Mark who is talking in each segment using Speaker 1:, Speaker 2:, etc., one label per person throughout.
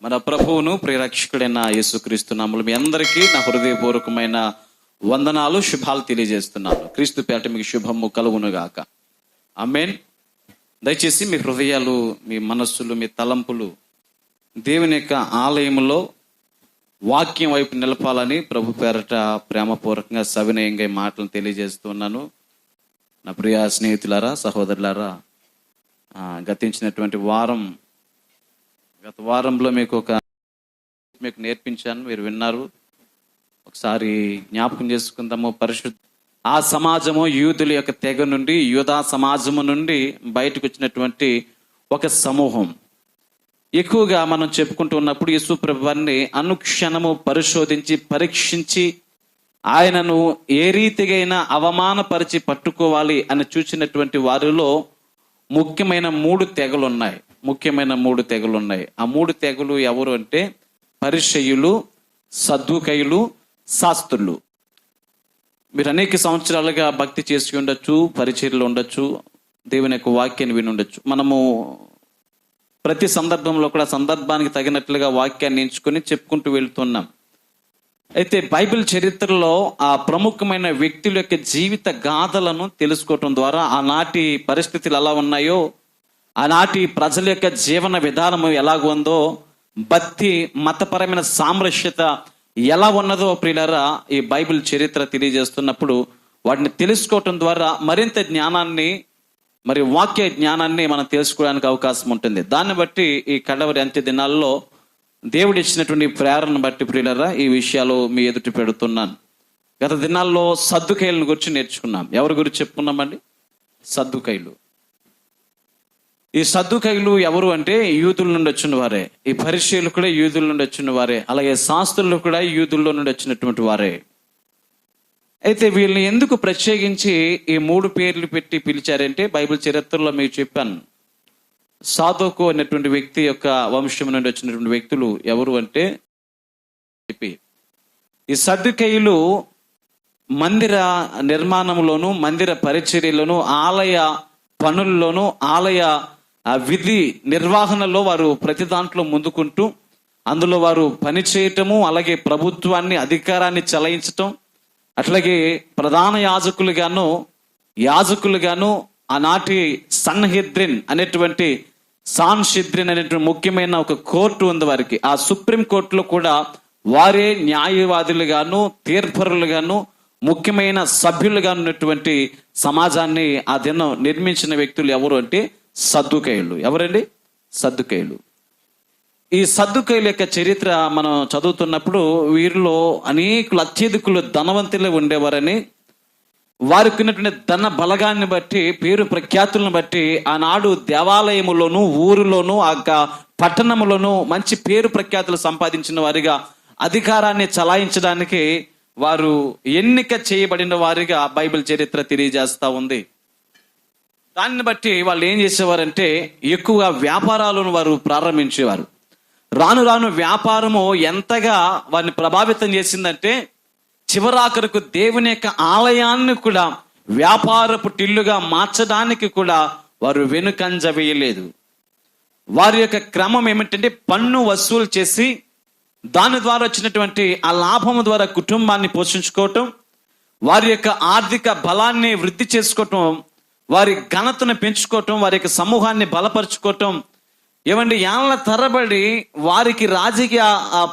Speaker 1: మన ప్రభువును ప్రియరక్షకుడైన యేసుక్రీస్తు నామములో మీ అందరికీ నా హృదయపూర్వకమైన వందనాలు, శుభాలు తెలియజేస్తున్నాను. క్రీస్తు పేట మీకు శుభము కలుగునుగాక. ఆమేన్. దయచేసి మీ హృదయాలు, మీ మనస్సులు, మీ తలంపులు దేవుని యొక్క ఆలయంలో వాక్యం వైపు నిలపాలని ప్రభు పేరట ప్రేమపూర్వకంగా సవినయంగా ఈ మాటలను తెలియజేస్తున్నాను. నా ప్రియ స్నేహితులారా, సహోదరులారా, గతించినటువంటి గత వారంలో మీకు నేర్పించాను, మీరు విన్నారు. ఒకసారి జ్ఞాపకం చేసుకుందాము. ఆ సమాజము యూదుల యొక్క తెగ నుండి, యూదా సమాజము నుండి బయటకు వచ్చినటువంటి ఒక సమూహం. ఎక్కువగా మనం చెప్పుకుంటూ ఉన్నప్పుడు యేసు ప్రభువుని అనుక్షణము పరిశోధించి పరీక్షించి ఆయనను ఏ రీతిగా అవమానపరిచి పట్టుకోవాలి అని చూసినటువంటి వారిలో ముఖ్యమైన మూడు తెగలు ఉన్నాయి. ఆ మూడు తెగలు ఎవరు అంటే పరిసయ్యులు, సద్దూకయ్యులు, శాస్త్రులు. మీరు అనేక సంవత్సరాలుగా భక్తి చేసి ఉండొచ్చు, పరిచర్యలు ఉండొచ్చు, దేవుని యొక్క వాక్యాన్ని విని ఉండొచ్చు. మనము ప్రతి సందర్భంలో కూడా సందర్భానికి తగినట్లుగా వాక్యాన్ని ఎంచుకొని చెప్పుకుంటూ వెళ్తున్నాం. అయితే బైబిల్ చరిత్రలో ఆ ప్రముఖమైన వ్యక్తుల యొక్క జీవిత గాథలను తెలుసుకోవటం ద్వారా ఆనాటి పరిస్థితులు ఎలా ఉన్నాయో, ఆనాటి ప్రజల యొక్క జీవన విధానము ఎలాగుందో, భక్తి మతపరమైన సామరస్యత ఎలా ఉన్నదో ప్రియులారా ఈ బైబిల్ చరిత్ర తెలియజేస్తున్నప్పుడు వాటిని తెలుసుకోవటం ద్వారా మరింత జ్ఞానాన్ని, మరి వాక్య జ్ఞానాన్ని మనం తెలుసుకోవడానికి అవకాశం ఉంటుంది. దాన్ని బట్టి ఈ కడవరి అంత్య దినాల్లో దేవుడు ఇచ్చినటువంటి ప్రేరణను బట్టి ప్రియులారా ఈ విషయాలు మీ ఎదుటి పెడుతున్నాను. గత దినాల్లో సద్దుకైలను గురించి నేర్చుకున్నాం. ఎవరి గురించి చెప్పుకున్నామండి? సద్దుకైలు. ఈ సద్దుకైలు ఎవరు అంటే యూదుల నుండి వచ్చిన వారే. ఈ పరిసయ్యులు కూడా యూదుల నుండి వచ్చిన వారే. అలాగే శాస్త్రులు కూడా యూదుల్లో నుండి వచ్చినటువంటి వారే. అయితే వీళ్ళని ఎందుకు ప్రత్యేకించి ఈ మూడు పేర్లు పెట్టి పిలిచారంటే బైబిల్ చరిత్రలో మీకు చెప్పాను. సాదోకు అనేటువంటి వ్యక్తి యొక్క వంశం నుండి వచ్చినటువంటి వ్యక్తులు ఎవరు అంటే ఈ సద్దుకయ్యులు మందిర నిర్మాణంలోను, మందిర పరిచర్యలోను, ఆలయ పనుల్లోను, ఆలయ విధి నిర్వహణలో వారు ప్రతి దాంట్లో ముందుకుంటూ అందులో వారు పని చేయటము, అలాగే ప్రభుత్వాన్ని, అధికారాన్ని చలాయించటం, అట్లాగే ప్రధాన యాజకులుగాను ఆనాటి సన్హెద్రిన్ అనేటువంటి ముఖ్యమైన ఒక కోర్టు ఉంది వారికి. ఆ సుప్రీం కోర్టులో కూడా వారే న్యాయవాదులుగాను, తీర్పరులుగాను, ముఖ్యమైన సభ్యులుగా ఉన్నటువంటి సమాజాన్ని ఆ దినం నిర్మించిన వ్యక్తులు ఎవరు అంటే సద్దుకయ్యులు. ఎవరండి? సద్దుకయ్యులు. ఈ సద్దుకయ్యుల యొక్క చరిత్ర మనం చదువుతున్నప్పుడు వీరిలో అనేకులు అత్యధికులు ధనవంతులు ఉండేవారని, వారికి ఉన్నటువంటి ధన బలగాన్ని బట్టి, పేరు ప్రఖ్యాతులను బట్టి ఆనాడు దేవాలయములోను, ఊరిలోను, ఆ పట్టణములోను మంచి పేరు ప్రఖ్యాతులు సంపాదించిన వారిగా, అధికారాన్ని చలాయించడానికి వారు ఎన్నిక చేయబడిన వారిగా బైబిల్ చరిత్ర తెలియజేస్తా ఉంది. దాన్ని బట్టి వాళ్ళు ఏం చేసేవారంటే ఎక్కువగా వ్యాపారాలను వారు ప్రారంభించేవారు. రాను రాను వ్యాపారము ఎంతగా వారిని ప్రభావితం చేసిందంటే చివరాఖరకు దేవుని యొక్క ఆలయాన్ని కూడా వ్యాపారపు టిల్లుగా మార్చడానికి కూడా వారు వెనుకంజ వేయలేదు. వారి యొక్క క్రమం ఏమిటంటే పన్ను వసూలు చేసి దాని ద్వారా వచ్చినటువంటి ఆ లాభము ద్వారా కుటుంబాన్ని పోషించుకోవటం, వారి యొక్క ఆర్థిక బలాన్ని వృద్ధి చేసుకోవటం, వారి ఘనతను పెంచుకోవటం, వారి యొక్క సమూహాన్ని బలపరుచుకోవటం, ఏమంటే ఏళ్ల తరబడి వారికి రాజకీయ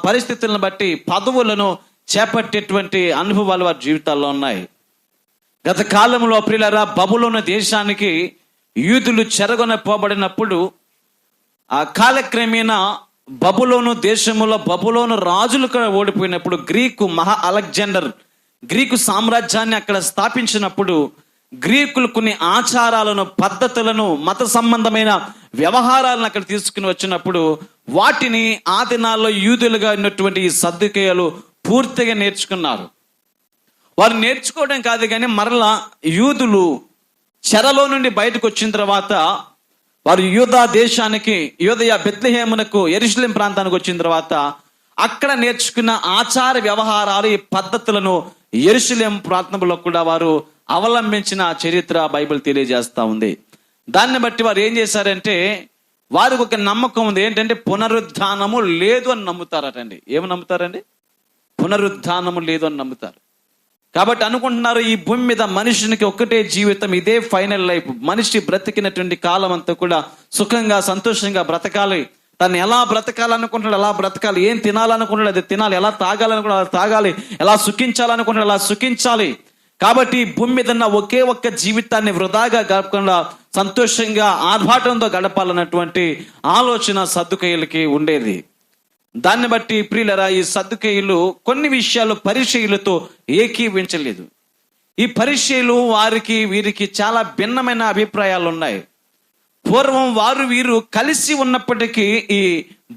Speaker 1: పరిస్థితులను బట్టి పదవులను చేపట్టేటువంటి అనుభవాలు వారి జీవితాల్లో ఉన్నాయి. గత కాలంలో ప్రియులారా బబులోను దేశానికి యూదులు చెరగొనపోబడినప్పుడు ఆ కాలక్రమేణా బబులోను దేశములో బబులోను రాజులు కూడా ఓడిపోయినప్పుడు గ్రీకు సామ్రాజ్యాన్ని అక్కడ స్థాపించినప్పుడు గ్రీకులు కొన్ని ఆచారాలను, పద్ధతులను, మత సంబంధమైన వ్యవహారాలను అక్కడ తీసుకుని వచ్చినప్పుడు వాటిని ఆ దినాల్లో యూదులుగా ఉన్నటువంటి ఈ సద్దుకయ్యులు పూర్తిగా నేర్చుకున్నారు. వారు నేర్చుకోవడం కాదు కానీ మరలా యూదులు చెరలో నుండి బయటకు వచ్చిన తర్వాత వారు యూదా దేశానికి, యూదయ బెత్లెహేమునకు, యెరూషలేం ప్రాంతానికి వచ్చిన తర్వాత అక్కడ నేర్చుకున్న ఆచార వ్యవహారాలు, ఈ పద్ధతులను యెరూషలేం ప్రాంతంలో కూడా వారు అవలంబించిన చరిత్ర బైబిల్ తెలియజేస్తా ఉంది. దాన్ని బట్టి వారు ఏం చేశారంటే వారికి ఒక నమ్మకం ఉంది, ఏంటంటే పునరుద్ధానము లేదు అని నమ్ముతారటండి. ఏమి నమ్ముతారండి? పునరుద్ధానము లేదు అని నమ్ముతారు. కాబట్టి అనుకుంటున్నారు, ఈ భూమి మీద మనిషికి ఒక్కటే జీవితం, ఇదే ఫైనల్ లైఫ్. మనిషి బ్రతికినటువంటి కాలం అంతా కూడా సుఖంగా సంతోషంగా బ్రతకాలి. తను ఎలా బ్రతకాలనుకుంటున్నాడు అలా బ్రతకాలి, ఏం తినాలనుకుంటున్నాడు అది తినాలి, ఎలా తాగాలనుకుంటున్నాడు అలా తాగాలి, ఎలా సుఖించాలనుకుంటున్నాడు అలా సుఖించాలి. కాబట్టి భూమి మీద ఉన్న ఒకే ఒక్క జీవితాన్ని వృధాగా గడపకుండా సంతోషంగా ఆర్భాటంతో గడపాలన్నటువంటి ఆలోచన సద్దుకయ్యులకి ఉండేది. దాన్ని బట్టి ప్రియులరా, ఈ సద్దుకయ్యులు కొన్ని విషయాలు పరిసయ్యులతో ఏకీవించలేదు. ఈ పరిసయ్యులు వారికి వీరికి చాలా భిన్నమైన అభిప్రాయాలు ఉన్నాయి. పూర్వం వారు వీరు కలిసి ఉన్నప్పటికీ ఈ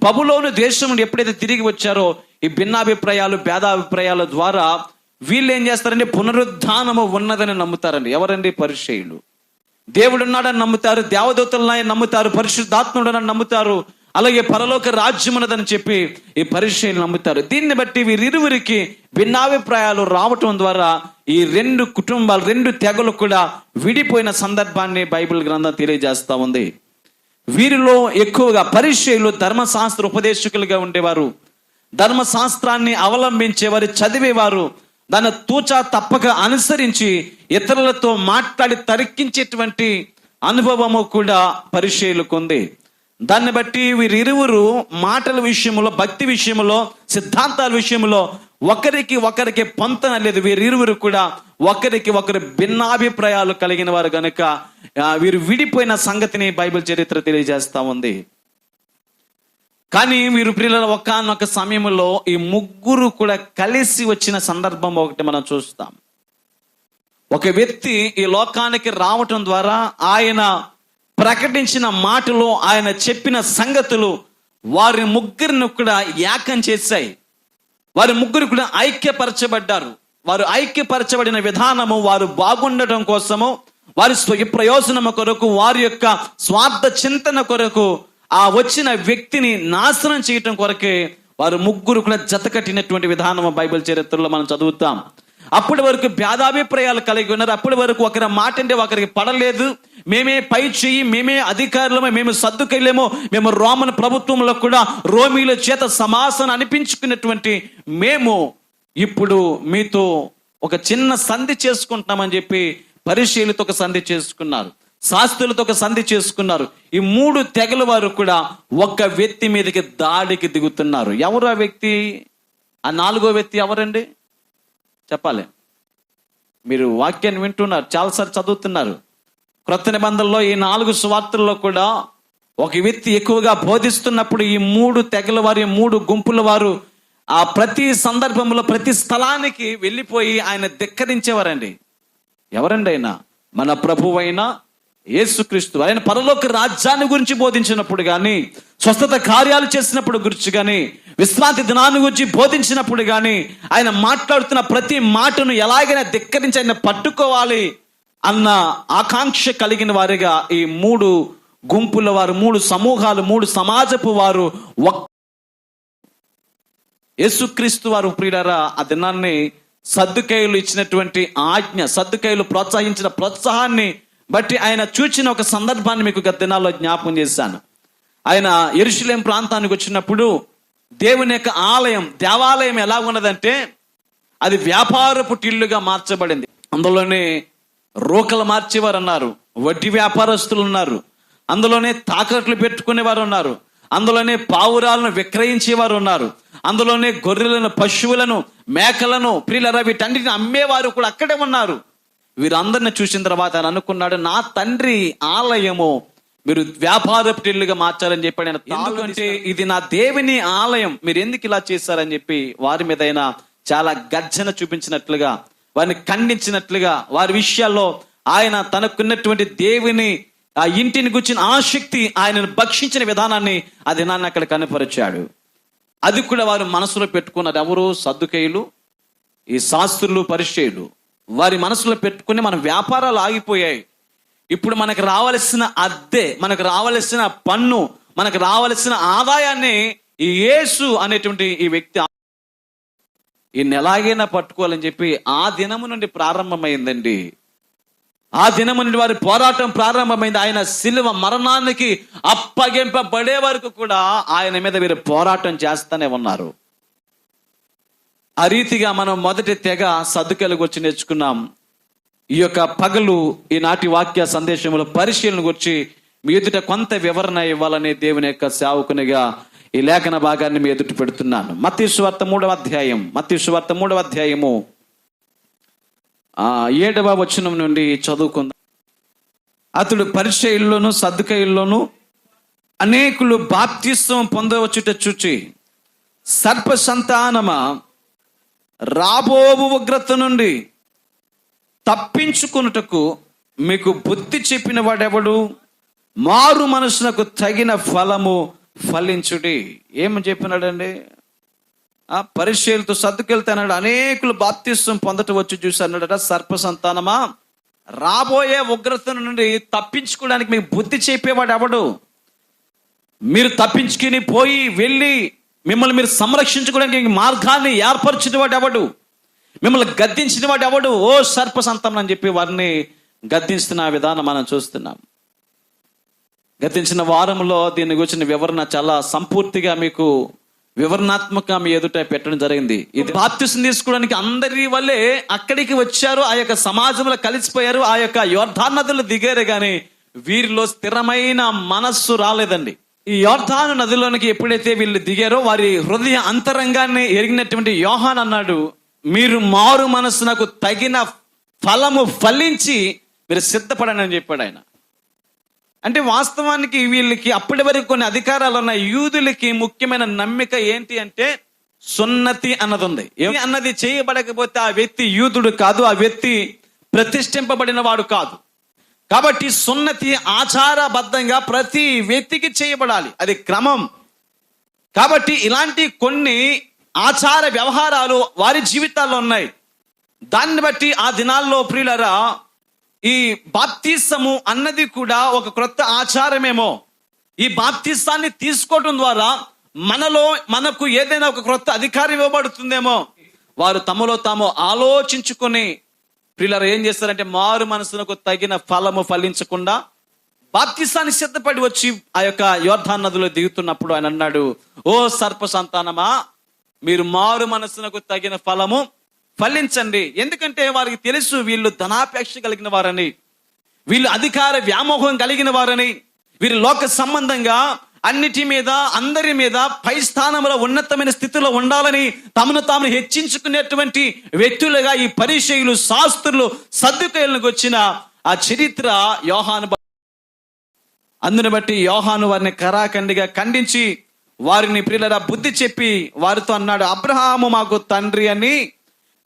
Speaker 1: బబులోను దేశం నుండి ఎప్పుడైతే తిరిగి వచ్చారో ఈ భిన్నాభిప్రాయాలు భేదాభిప్రాయాల ద్వారా వీళ్ళు ఏం చేస్తారంటే పునరుద్ధానము ఉన్నదని నమ్ముతారండి. ఎవరండి? పరిసయ్యులు. దేవుడు ఉన్నాడని నమ్ముతారు, దేవదూతలున్నాయని నమ్ముతారు, పరిశుద్ధాత్ముడని నమ్ముతారు, అలాగే పరలోక రాజ్యం ఉన్నదని చెప్పి ఈ పరిసయ్యులు నమ్ముతారు. దీన్ని బట్టి వీరిరువురికి భిన్నాభిప్రాయాలు రావటం ద్వారా ఈ రెండు కుటుంబాలు, రెండు తెగలు కూడా విడిపోయిన సందర్భాన్ని బైబిల్ గ్రంథం తెలియజేస్తా ఉంది. వీరిలో ఎక్కువగా పరిసయ్యులు ధర్మశాస్త్ర ఉపదేశకులుగా ఉండేవారు, ధర్మశాస్త్రాన్ని అవలంబించేవారు, చదివేవారు, దాన్ని తూచా తప్పక అనుసరించి ఇతరులతో మాట్లాడి తర్కించేటువంటి అనుభవము కూడా పరిసయ్యులకు ఉంది. దాన్ని బట్టి వీరిరువురు మాటల విషయంలో, భక్తి విషయంలో, సిద్ధాంతాల విషయంలో ఒకరికి పొంతన లేదు. వీరిరువురు కూడా ఒకరికి ఒకరు భిన్నాభిప్రాయాలు కలిగిన వారు కనుక వీరు విడిపోయిన సంగతిని బైబిల్ చరిత్ర తెలియజేస్తా ఉంది. కానీ వీరు ప్రియుల ఒకానొక సమయంలో ఈ ముగ్గురు కూడా కలిసి వచ్చిన సందర్భం ఒకటి మనం చూస్తాం. ఒక వ్యక్తి ఈ లోకానికి రావటం ద్వారా ఆయన ప్రకటించిన మాటలు, ఆయన చెప్పిన సంగతులు వారి ముగ్గురిని కూడా ఏకం చేశాయి. వారి ముగ్గురు కూడా ఐక్యపరచబడ్డారు. వారు ఐక్యపరచబడిన విధానము వారు బాగుండటం కోసము, వారి ప్రయోజనము కొరకు, వారి యొక్క స్వార్థ చింతన కొరకు, ఆ వచ్చిన వ్యక్తిని నాశనం చేయటం కొరకే వారు ముగ్గురు కూడా జతకట్టినటువంటి విధానం బైబిల్ చరిత్రలో మనం చదువుతాం. అప్పటి వరకు భేదాభిప్రాయాలు కలిగి ఉన్నారు. అప్పటి వరకు ఒకరి మాట అంటే ఒకరికి పడలేదు. మేమే పై చెయ్యి, మేమే అధికారులమో, మేము సద్దుకయ్యులేమో, మేము రోమన్ ప్రభుత్వంలో కూడా రోమీల చేత సమాసన అనిపించుకున్నటువంటి మేము ఇప్పుడు మీతో ఒక చిన్న సంధి చేసుకుంటున్నామని చెప్పి పరిసయ్యులతో ఒక సంధి చేసుకున్నారు, శాస్త్రులతో ఒక సంధి చేసుకున్నారు. ఈ మూడు తెగల వారు కూడా ఒక్క వ్యక్తి మీదకి దాడికి దిగుతున్నారు. ఎవరు ఆ వ్యక్తి? ఆ నాలుగో వ్యక్తి ఎవరండి? చెప్పాలి. మీరు వాక్యాన్ని వింటున్నారు, చాలాసార్లు చదువుతున్నారు. క్రొత్త నిబంధనలో ఈ 4 సువార్తల్లో కూడా ఒక వ్యక్తి ఎక్కువగా బోధిస్తున్నప్పుడు ఈ మూడు తెగల వారు, ఈ మూడు గుంపుల వారు ఆ ప్రతి సందర్భంలో ప్రతి స్థలానికి వెళ్ళిపోయి ఆయన ధిక్కరించేవారండి. ఎవరండి ఆయన? మన ప్రభువైన యేసుక్రీస్తు. ఆయన పరలోక రాజ్యాన్ని గురించి బోధించినప్పుడు కానీ, స్వస్థత కార్యాలు చేసినప్పుడు గురించి కానీ, విశ్రాంతి దినాన్ని గురించి బోధించినప్పుడు కానీ, ఆయన మాట్లాడుతున్న ప్రతి మాటను ఎలాగైనా ధిక్కరించి ఆయన పట్టుకోవాలి అన్న ఆకాంక్ష కలిగిన వారిగా ఈ మూడు గుంపుల వారు, మూడు సమూహాలు, మూడు సమాజపు వారు యేసుక్రీస్తు వారు ప్రియులారా ఆ దినాన్ని సద్దుకయ్యులు ఇచ్చినటువంటి ఆజ్ఞ, సద్దుకయ్యులు ప్రోత్సహించిన ప్రోత్సాహాన్ని బట్టి ఆయన చూచిన ఒక సందర్భాన్ని మీకు గత దినాల్లో జ్ఞాపకం చేశాను. ఆయన యెరూషలేం ప్రాంతానికి వచ్చినప్పుడు దేవుని యొక్క దేవాలయం ఎలా ఉన్నదంటే అది వ్యాపారపు టిల్లుగా మార్చబడింది. అందులోనే రోకలు మార్చేవారు ఉన్నారు, వడ్డీ వ్యాపారస్తులు ఉన్నారు, అందులోనే తాకట్లు పెట్టుకునేవారు ఉన్నారు, అందులోనే పావురాలను విక్రయించేవారు ఉన్నారు, అందులోనే గొర్రెలను, పశువులను, మేకలను, ప్రియులరా వీటన్నిటిని అమ్మేవారు కూడా అక్కడే ఉన్నారు. వీరందరిని చూసిన తర్వాత ఆయన అనుకున్నాడు, నా తండ్రి ఆలయము మీరు వ్యాపారపు టిల్లుగా మార్చాలని చెప్పాడు. ఎందుకంటే ఇది నా దేవుని ఆలయం, మీరు ఎందుకు ఇలా చేశారని చెప్పి వారి మీద ఆయన చాలా గర్జన చూపించినట్లుగా, వారిని ఖండించినట్లుగా, వారి విషయాల్లో ఆయన తనకున్నటువంటి దేవుని ఆ ఇంటిని గుర్చిన ఆసక్తి, ఆయనను భక్షించిన విధానాన్ని ఆ దినాన్ని అక్కడ కనపరిచాడు. అది కూడా వారు మనసులో పెట్టుకున్నారు. ఎవరు? సద్దుకయ్యులు, ఈ శాస్త్రులు, పరిసయ్యులు. వారి మనసులో పెట్టుకుని మన వ్యాపారాలు ఆగిపోయాయి. ఇప్పుడు మనకు రావలసిన అద్దె, మనకు రావలసిన పన్ను, మనకు రావలసిన ఆదాయాన్ని ఈ యేసు అనేటువంటి ఈ వ్యక్తి ఈ ఎలాగైనా పట్టుకోవాలని చెప్పి ఆ దినము నుండి ప్రారంభమైందండి. ఆ దినము నుండి వారి పోరాటం ప్రారంభమైంది. ఆయన శిలువ మరణానికి అప్పగింపబడే వరకు కూడా ఆయన మీద వీరు పోరాటం చేస్తూనే ఉన్నారు. ఆ రీతిగా మనం మొదటి తెగ సద్దుకేలు గురించి నేర్చుకున్నాం. ఈ యొక్క పగలు ఈనాటి వాక్య సందేశంలో పరిశీలన గురించి మీ ఎదుట కొంత వివరణ ఇవ్వాలని దేవుని యొక్క సేవకునిగా ఈ లేఖన భాగాన్ని మీ ఎదుట పెడుతున్నాను. మత్తయి సువార్త 3వ అధ్యాయము 7వ వచనం నుండి చదువుకుందాం. అతడు పరిసయ్యుల్లోను సద్దుకయ్యుల్లోను అనేకులు బాప్తిస్మం పొందవచ్చుట చూచి, సర్ప సంతానమా, రాబోవు ఉగ్రత నుండి తప్పించుకొనుటకు మీకు బుద్ధి చెప్పిన వాడెవడు? మారు మనసునకు తగిన ఫలము ఫలించుడి. ఏమని చెప్పినాడండి? పరిచయులతో సద్దుకెళ్తాడు. అనేకులు బాప్తిస్మం పొందటం వచ్చి చూసి అన్నాడట, సర్ప సంతానమా, రాబోయే ఉగ్రత నుండి తప్పించుకోవడానికి మీకు బుద్ధి చెప్పేవాడు ఎవడు? మీరు తప్పించుకుని పోయి వెళ్ళి మిమ్మల్ని మీరు సంరక్షించుకోవడానికి మార్గాన్ని ఏర్పరిచిన వాడు ఎవడు? మిమ్మల్ని గద్దించిన వాడు ఎవడు? ఓ సర్ప సంతానం అని చెప్పి వారిని గద్దించిన విధానం మనం చూస్తున్నాం. గతించిన వారంలో దీని గురించిన వివరణ చాలా సంపూర్తిగా మీకు వివరణాత్మకంగా మీ ఎదుట పెట్టడం జరిగింది. ఇది బాప్తిసం తీసుకోవడానికి అందరి వల్లే అక్కడికి వచ్చారు, ఆ యొక్క సమాజంలో కలిసిపోయారు, ఆ యొక్క యోర్దాను నదులు దిగారు, కానీ వీరిలో స్థిరమైన మనస్సు రాలేదండి. ఈ యోర్దాను నదిలోనికి ఎప్పుడైతే వీళ్ళు దిగారో వారి హృదయ అంతరంగాన్ని ఎరిగినటువంటి యోహాన్ అన్నాడు, మీరు మారు మనస్సునకు తగిన ఫలము ఫలించి మీరు సిద్ధపడండి అని చెప్పాడు ఆయన. అంటే వాస్తవానికి వీళ్ళకి అప్పటి వరకు కొన్ని అధికారాలు ఉన్నాయి. యూదులకి ముఖ్యమైన నమ్మిక ఏంటి అంటే సున్నతి అన్నది ఉంది. అన్నది చేయబడకపోతే ఆ వ్యక్తి యూదుడు కాదు, ఆ వ్యక్తి ప్రతిష్ఠింపబడిన వాడు కాదు. కాబట్టి సున్నతి ఆచారబద్ధంగా ప్రతి వ్యక్తికి చేయబడాలి, అది క్రమం. కాబట్టి ఇలాంటి కొన్ని ఆచార వ్యవహారాలు వారి జీవితాల్లో ఉన్నాయి. దాన్ని బట్టి ఆ దినాల్లో ప్రియులరా ఈ బాప్తిసము అన్నది కూడా ఒక క్రొత్త ఆచారమేమో. ఈ బాప్తిసాన్ని తీసుకోవడం ద్వారా మనకు ఏదైనా ఒక క్రొత్త అధికారం ఇవ్వబడుతుందేమో. వారు తమలో తాము ఆలోచించుకొని ప్రియులారా ఏం చేస్తారంటే మారు మనసునకు తగిన ఫలము ఫలించకుండా బాప్తిసాన్ని సిద్ధపడి వచ్చి ఆ యొక్క యోర్దాను నదిలో దిగుతున్నప్పుడు ఆయన అన్నాడు, ఓ సర్ప సంతానమా, మీరు మారు మనసునకు తగిన ఫలము ఫలించండి. ఎందుకంటే వారికి తెలుసు వీళ్ళు ధనాపేక్ష కలిగిన వారని, వీళ్ళు అధికార వ్యామోహం కలిగిన వారని, వీరు లోక సంబంధంగా అన్నిటి మీద అందరి మీద పై స్థానంలో ఉన్నతమైన స్థితిలో ఉండాలని తమను తాము హెచ్చించుకునేటువంటి వ్యక్తులుగా ఈ పరిసయ్యులు, శాస్త్రులు, సద్దుకయ్యులకు వచ్చిన ఆ చరిత్ర యోహాను. అందుని బట్టి యోహాను వారిని కరాఖండిగా ఖండించి వారిని ప్రియులరా బుద్ధి చెప్పి వారితో అన్నాడు, అబ్రహాము మాకు తండ్రి అని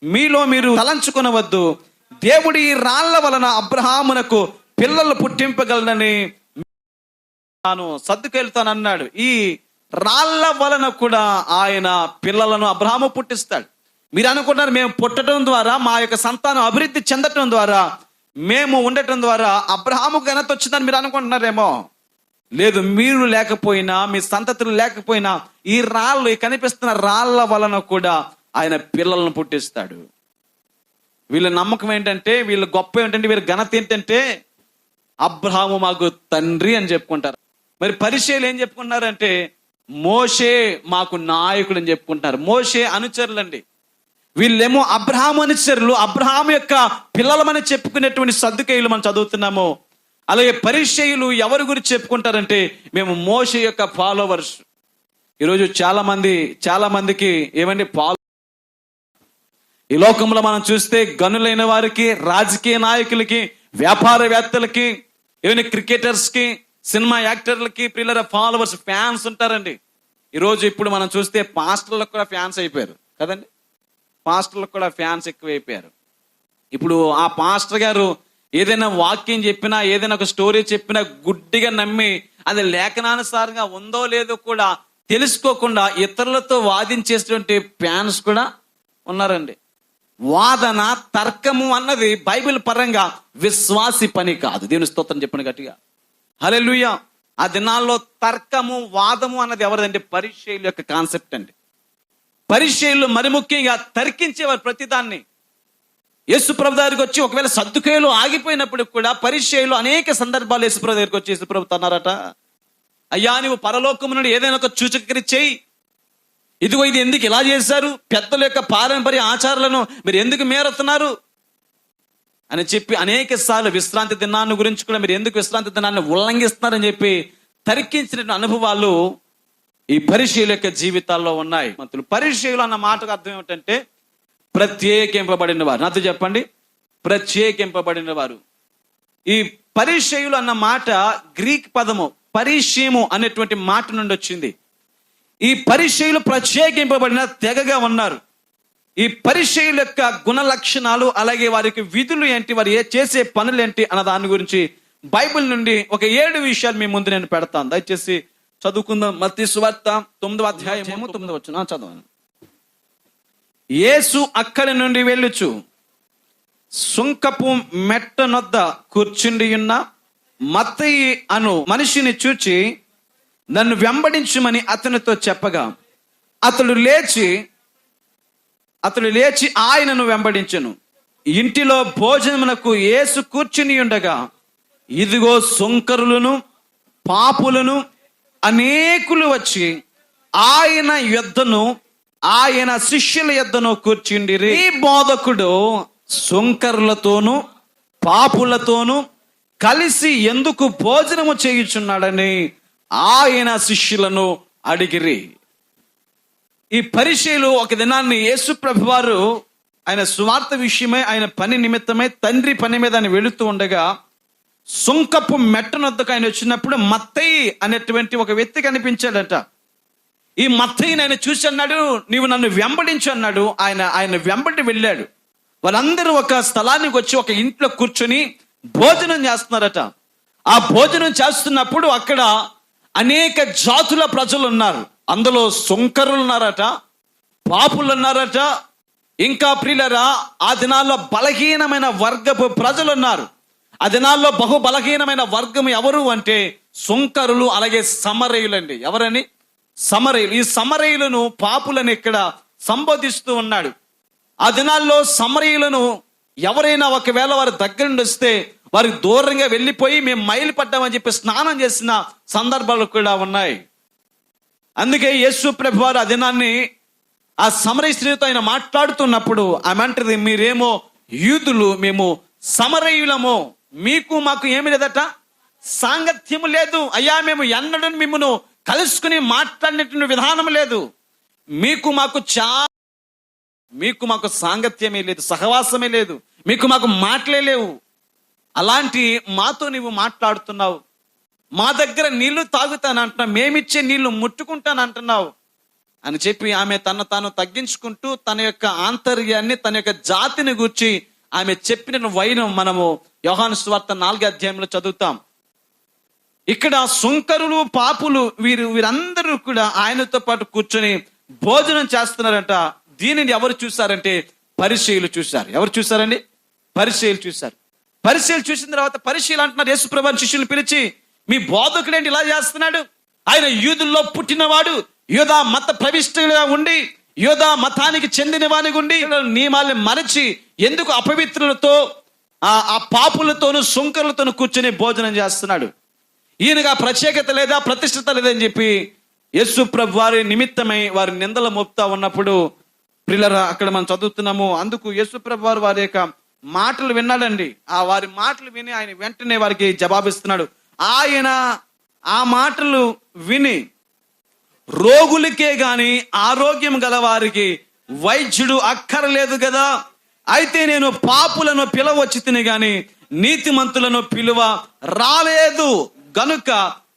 Speaker 1: మీలో మీరు తలంచుకొనవద్దు. దేవుడి రాళ్ల వలన అబ్రహామునకు పిల్లలు పుట్టింపగలనని తాను సద్దుకెళ్తానన్నాడు. ఈ రాళ్ల వలన కూడా ఆయన పిల్లలను అబ్రహాము పుట్టిస్తాడు. మీరు అనుకుంటారు మేము పుట్టడం ద్వారా మా యొక్క సంతానం అభివృద్ధి చెందటం ద్వారా మేము ఉండటం ద్వారా అబ్రహాము ఘనత వచ్చిందని మీరు అనుకుంటున్నారేమో. లేదు, మీరు లేకపోయినా మీ సంతతులు లేకపోయినా ఈ రాళ్ళు, ఈ కనిపిస్తున్న రాళ్ల వలన కూడా ఆయన పిల్లలను పుట్టిస్తాడు. వీళ్ళ నమ్మకం ఏంటంటే, వీళ్ళ గొప్ప ఏంటంటే, వీళ్ళ ఘనత ఏంటంటే అబ్రహాము మాకు తండ్రి అని చెప్పుకుంటారు. మరి పరిచయులు ఏం చెప్పుకుంటున్నారంటే మోషే మాకు నాయకుడు అని చెప్పుకుంటున్నారు. మోషే అనుచరులండి వీళ్ళేమో. అబ్రహాము అనుచరులు, అబ్రహాము యొక్క పిల్లలమని చెప్పుకునేటువంటి సద్దుకయ్యులు మనం చదువుతున్నాము. అలాగే పరిచయులు ఎవరి గురించి చెప్పుకుంటారంటే మేము మోషే యొక్క ఫాలోవర్స్. ఈరోజు చాలా మందికి ఏమండి ఈ లోకంలో మనం చూస్తే గనులైన వారికి, రాజకీయ నాయకులకి, వ్యాపారవేత్తలకి, ఏమైనా క్రికెటర్స్ కి, సినిమా యాక్టర్లకి ప్రియులరా ఫాలోవర్స్, ఫ్యాన్స్ ఉంటారండి. ఈరోజు ఇప్పుడు మనం చూస్తే పాస్టర్లకు కూడా ఫ్యాన్స్ అయిపోయారు కదండి. పాస్టర్లకు కూడా ఫ్యాన్స్ ఎక్కువైపోయారు. ఇప్పుడు ఆ పాస్టర్ గారు ఏదైనా వాక్యం చెప్పినా, ఏదైనా ఒక స్టోరీ చెప్పినా గుడ్డిగా నమ్మి అది లేఖనానుసారంగా ఉందో లేదో కూడా తెలుసుకోకుండా ఇతరులతో వాదించేటువంటి ఫ్యాన్స్ కూడా ఉన్నారండి. వాదన, తర్కము అన్నది బైబిల్ పరంగా విశ్వాసి పని కాదు. దేవుని స్తోత్రం చెప్పండి గట్టిగా, హల్లెలూయా. ఆ దినాల్లో తర్కము, వాదము అన్నది ఎవరిదంటే పరిచయుల యొక్క కాన్సెప్ట్ అండి. పరిచయులు మరి ముఖ్యంగా తర్కించేవారు ప్రతిదాన్ని. యేసుప్రభు దగ్గరికి వచ్చి ఒకవేళ సద్దుకేయులు ఆగిపోయినప్పుడు కూడా పరిచయులు అనేక సందర్భాలు యేసుప్రభు దగ్గరికి వచ్చి యేసుప్రభు అన్నారట, అయ్యా నువ్వు పరలోకము నుండి ఏదైనా ఒక సూచకరి చేయి, ఇదిగో ఇది ఎందుకు ఇలా చేశారు, పెద్దల యొక్క పారంపర్య ఆచారాలను మీరు ఎందుకు మేరుతున్నారు అని చెప్పి అనేక సార్లు విశ్రాంతి దినాన్ని గురించి కూడా మీరు ఎందుకు విశ్రాంతి దినాన్ని ఉల్లంఘిస్తున్నారని చెప్పి తరికించిన అనుభవాలు ఈ పరిచయుల యొక్క జీవితాల్లో ఉన్నాయి. పరిచయులు అన్న మాటకు అర్థం ఏమిటంటే ప్రత్యేకింపబడిన వారు. నాతో చెప్పండి, ప్రత్యేకింపబడిన వారు. ఈ పరిచయులు అన్న మాట గ్రీక్ పదము పరిచయము అనేటువంటి మాట నుండి వచ్చింది. ఈ పరిచయులు ప్రత్యేకింపబడిన తెగగా ఉన్నారు. ఈ పరిచయుల యొక్క గుణ లక్షణాలు, అలాగే వారికి విధులు ఏంటి, వారు చేసే పనులు ఏంటి అన్న దాని గురించి బైబిల్ నుండి ఒక 7 విషయాలు మీ ముందు నేను పెడతాను. దయచేసి చదువుకుందాం. మత్తయి సువార్త 9వ అధ్యాయము 9వ వచనం చదవండి. యేసు అక్కడి నుండి వెళ్ళుచు సుంకపు మెట్ట నొద్ద కూర్చుండి ఉన్న మత్తయి అను మనిషిని చూచి నన్ను వెంబడించుమని అతనితో చెప్పగా అతడు లేచి ఆయనను వెంబడించెను. ఇంటిలో భోజనమునకు యేసు కూర్చుని ఉండగా ఇదిగో సుంకరులను పాపులను అనేకులు వచ్చి ఆయన యొద్దను ఆయన శిష్యుల యొద్దను కూర్చుండిరి. ఈ బోధకుడు సుంకరులతోనూ పాపులతోనూ కలిసి ఎందుకు భోజనము చేయుచున్నాడని ఆయన శిష్యులను అడిగిరి. ఈ పరిచయులు ఒక దినాన్ని యేసు ప్రభు వారు ఆయన సువార్త విషయమై, ఆయన పని నిమిత్తమై తండ్రి పని మీద ఆయన వెళుతూ ఉండగా సుంకపు మెట్టనొద్దకు ఆయన వచ్చినప్పుడు మత్తయి అనేటువంటి ఒక వ్యక్తి కనిపించాడట. ఈ మత్తయిని ఆయన చూసి అన్నాడు, నీవు నన్ను వెంబడించు అన్నాడు. ఆయన వెంబడి వెళ్ళాడు. వాళ్ళందరూ ఒక స్థలానికి వచ్చి ఒక ఇంట్లో కూర్చొని భోజనం చేస్తున్నారట. ఆ భోజనం చేస్తున్నప్పుడు అక్కడ అనేక జాతుల ప్రజలు ఉన్నారు. అందులో సుంకరులు ఉన్నారట, పాపులు ఉన్నారట, ఇంకా ప్రియులరా ఆ దినాల్లో బలహీనమైన వర్గపు ప్రజలు ఉన్నారు. ఆ దినాల్లో బహు బలహీనమైన వర్గం ఎవరు అంటే సుంకరులు, అలాగే సమరయులండి. ఎవరని? సమరయులు. ఈ సమరయులను పాపులను ఇక్కడ సంబోధిస్తూ ఉన్నాడు. ఆ దినాల్లో సమరయులను ఎవరైనా ఒకవేళ వారి దగ్గర నుండి వస్తే వారికి దూరంగా వెళ్ళిపోయి మేము మైలు పడ్డామని చెప్పి స్నానం చేసిన సందర్భాలు కూడా ఉన్నాయి. అందుకే యేసు ప్రభు వారు ఆ దినాన్ని ఆ సమరయ స్త్రీతో ఆయన మాట్లాడుతున్నప్పుడు ఆమె అంటది, మీరేమో యూదులు, మేము సమరయులము, మీకు మాకు ఏమి లేదట, సాంగత్యము లేదు. అయ్యా మేము ఎన్నడూ మిమ్మను కలుసుకుని మాట్లాడినటువంటి విధానం లేదు. మీకు మాకు సాంగత్యమే లేదు, సహవాసమే లేదు, మీకు మాకు మాటలే లేవు. అలాంటి మాతో నీవు మాట్లాడుతున్నావు. మా దగ్గర నీళ్లు తాగుతానంటున్నావు, మేమిచ్చే నీళ్లు ముట్టుకుంటానంటున్నావు అని చెప్పి ఆమె తాను తగ్గించుకుంటూ తన యొక్క ఆంతర్యాన్ని, తన యొక్క జాతిని గూర్చి ఆమె చెప్పిన వైనం మనము యోహాను సువార్త 4వ అధ్యాయంలో చదువుతాం. ఇక్కడ సుంకరులు పాపులు వీరందరూ కూడా ఆయనతో పాటు కూర్చొని భోజనం చేస్తున్నారంట. దీనిని ఎవరు చూశారంటే పరిచయులు చూశారు. ఎవరు చూశారండి? పరిచయులు చూశారు. పరిచయులు చూసిన తర్వాత పరిచయులు అంటున్నారు యేసు ప్రభువుని శిష్యులు పిలిచి, మీ బోధకుడు ఏంటి ఇలా చేస్తున్నాడు? ఆయన యూదుల్లో పుట్టినవాడు, యూదా మత ప్రవిష్టుగా ఉండి, యూదా మతానికి చెందిన వానికి ఉండి నియమాలను మరచి ఎందుకు అపవిత్రులతో ఆ పాపులతోనూ సుంకరులతోనూ కూర్చొని భోజనం చేస్తున్నాడు? ఈయనగా ప్రత్యేకత లేదా, ప్రతిష్టత లేదని చెప్పి యేసు ప్రభు వారి నిమిత్తమై వారి నిందలు మోపుతా ఉన్నప్పుడు ప్రియులారా అక్కడ మనం చదువుతున్నాము. అందుకు యేసు ప్రభు వారి యొక్క మాటలు విన్నాడండి. వారి మాటలు విని ఆయన వెంటనే వారికి జవాబిస్తున్నాడు. ఆయన ఆ మాటలు విని రోగులకే గాని ఆరోగ్యం గల వారికి వైద్యుడు అక్కర్లేదు కదా, అయితే నేను పాపులను పిలవచ్చి తిని గాని నీతిమంతులను పిలువ రాలేదు, గనుక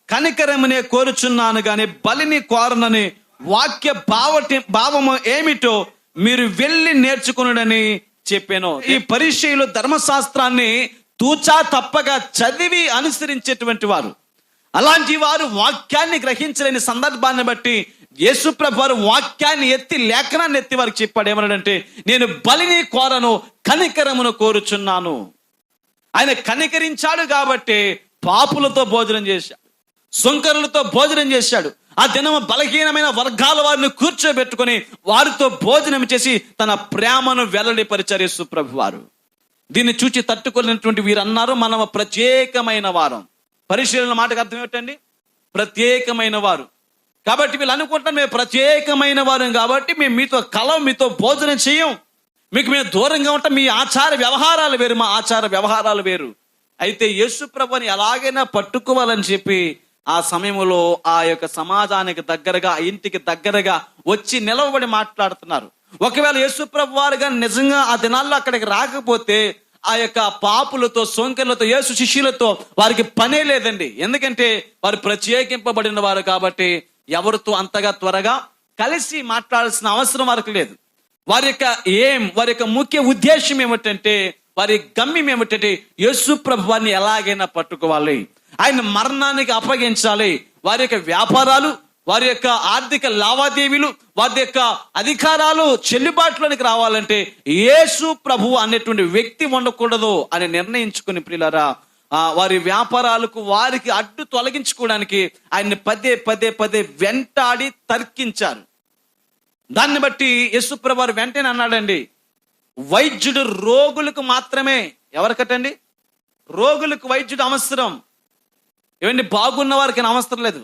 Speaker 1: కనికరమునే కోరుచున్నాను గాని బలిని కోరనని వాక్య భావము ఏమిటో మీరు వెళ్ళి నేర్చుకున్నాడని చెప్పాను. ఈ పరిచయులు ధర్మశాస్త్రాన్ని తూచా తప్పగా చదివి అనుసరించేటువంటి వారు. అలాంటి వారు వాక్యాన్ని గ్రహించలేని సందర్భాన్ని బట్టి యేసు ప్రభు వారు వాక్యాన్ని ఎత్తి, లేఖనాన్ని ఎత్తి వారికి చెప్పాడు. ఏమన్నాడంటే, నేను బలిని కోరను, కనికరమును కోరుచున్నాను. ఆయన కనికరించాడు కాబట్టి పాపులతో భోజనం చేశాడు, సుంకరులతో భోజనం చేశాడు. ఆ దినము బలహీనమైన వర్గాల వారిని కూర్చోబెట్టుకొని వారితో భోజనం చేసి తన ప్రేమను వెల్లడిపరిచారు యేసు ప్రభు వారు. దీన్ని చూచి తట్టుకోలేనటువంటి వీరు అన్నారు, మనం ప్రత్యేకమైన వారం. పరిశీలన మాటకు అర్థం ఏమిటండి? ప్రత్యేకమైన వారు. కాబట్టి వీళ్ళు అనుకుంటారు మేము ప్రత్యేకమైన వారు కాబట్టి మేము మీతో కలవం, మీతో భోజనం చేయం, మీకు మేము దూరంగా ఉంటాం, మీ ఆచార వ్యవహారాలు వేరు, మా ఆచార వ్యవహారాలు వేరు. అయితే యేసు ప్రభుని ఎలాగైనా పట్టుకోవాలని చెప్పి ఆ సమయంలో ఆ యొక్క సమాజానికి దగ్గరగా, ఆ ఇంటికి దగ్గరగా వచ్చి నిలవబడి మాట్లాడుతున్నారు. ఒకవేళ యేసు ప్రభు వారు కానీ నిజంగా ఆ దినాల్లో అక్కడికి రాకపోతే ఆ యొక్క పాపులతో, సోంకర్లతో, యేసు శిష్యులతో వారికి పనే లేదండి. ఎందుకంటే వారు ప్రత్యేకింపబడిన వారు కాబట్టి ఎవరితో అంతగా త్వరగా కలిసి మాట్లాడాల్సిన అవసరం వారికి లేదు. వారి యొక్క ముఖ్య ఉద్దేశం ఏమిటంటే, వారి గమ్యం ఏమిటంటే యేసు ప్రభు వారిని ఎలాగైనా పట్టుకోవాలి, ఆయన మరణానికి అప్పగించాలి. వారి యొక్క వ్యాపారాలు, వారి యొక్క ఆర్థిక లావాదేవీలు, వారి యొక్క అధికారాలు చెల్లుబాటులోనికి రావాలంటే యేసు ప్రభు అనేటువంటి వ్యక్తి ఉండకూడదు అని నిర్ణయించుకుని ప్రియులారా వారి వ్యాపారాలకు వారికి అడ్డు తొలగించుకోవడానికి ఆయన్ని పదే వెంటాడి తర్కించారు. దాన్ని బట్టి యేసు ప్రభు వారు వెంటనే అన్నాడండి, వైద్యుడు రోగులకు మాత్రమే. ఎవరికటండి? రోగులకు వైద్యుడు అవసరం. ఏమండి, బాగున్న వారికి అవసరం లేదు.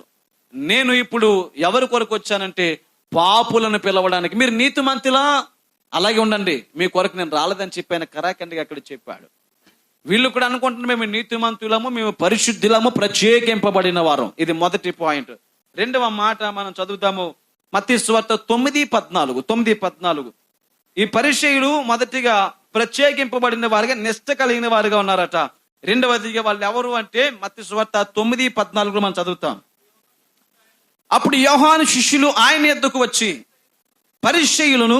Speaker 1: నేను ఇప్పుడు ఎవరి కొరకు వచ్చానంటే పాపులను పిలవడానికి. మీరు నీతిమంతులా? అలాగే ఉండండి, మీ కొరకు నేను రాలేదని చెప్పాను కరాఖండిగా అక్కడ చెప్పాడు. వీళ్ళు కూడా అనుకుంటున్నారు మేము నీతిమంతులము, మేము పరిశుద్ధులము, ప్రత్యేకింపబడిన వారం. ఇది మొదటి పాయింట్. రెండవ మాట మనం చదువుతాము, మత్తయి సువార్త 9:14. ఈ పరిసయ్యులు మొదటిగా ప్రత్యేకింపబడిన వారుగా, నిష్ట కలిగిన వారుగా ఉన్నారట. రెండవదిగా వాళ్ళు ఎవరు అంటే మత్తయి సువార్త 9:14 మనం చదువుతాం. అప్పుడు యోహాను శిష్యులు ఆయన యొద్దకు వచ్చి పరిసయ్యులను,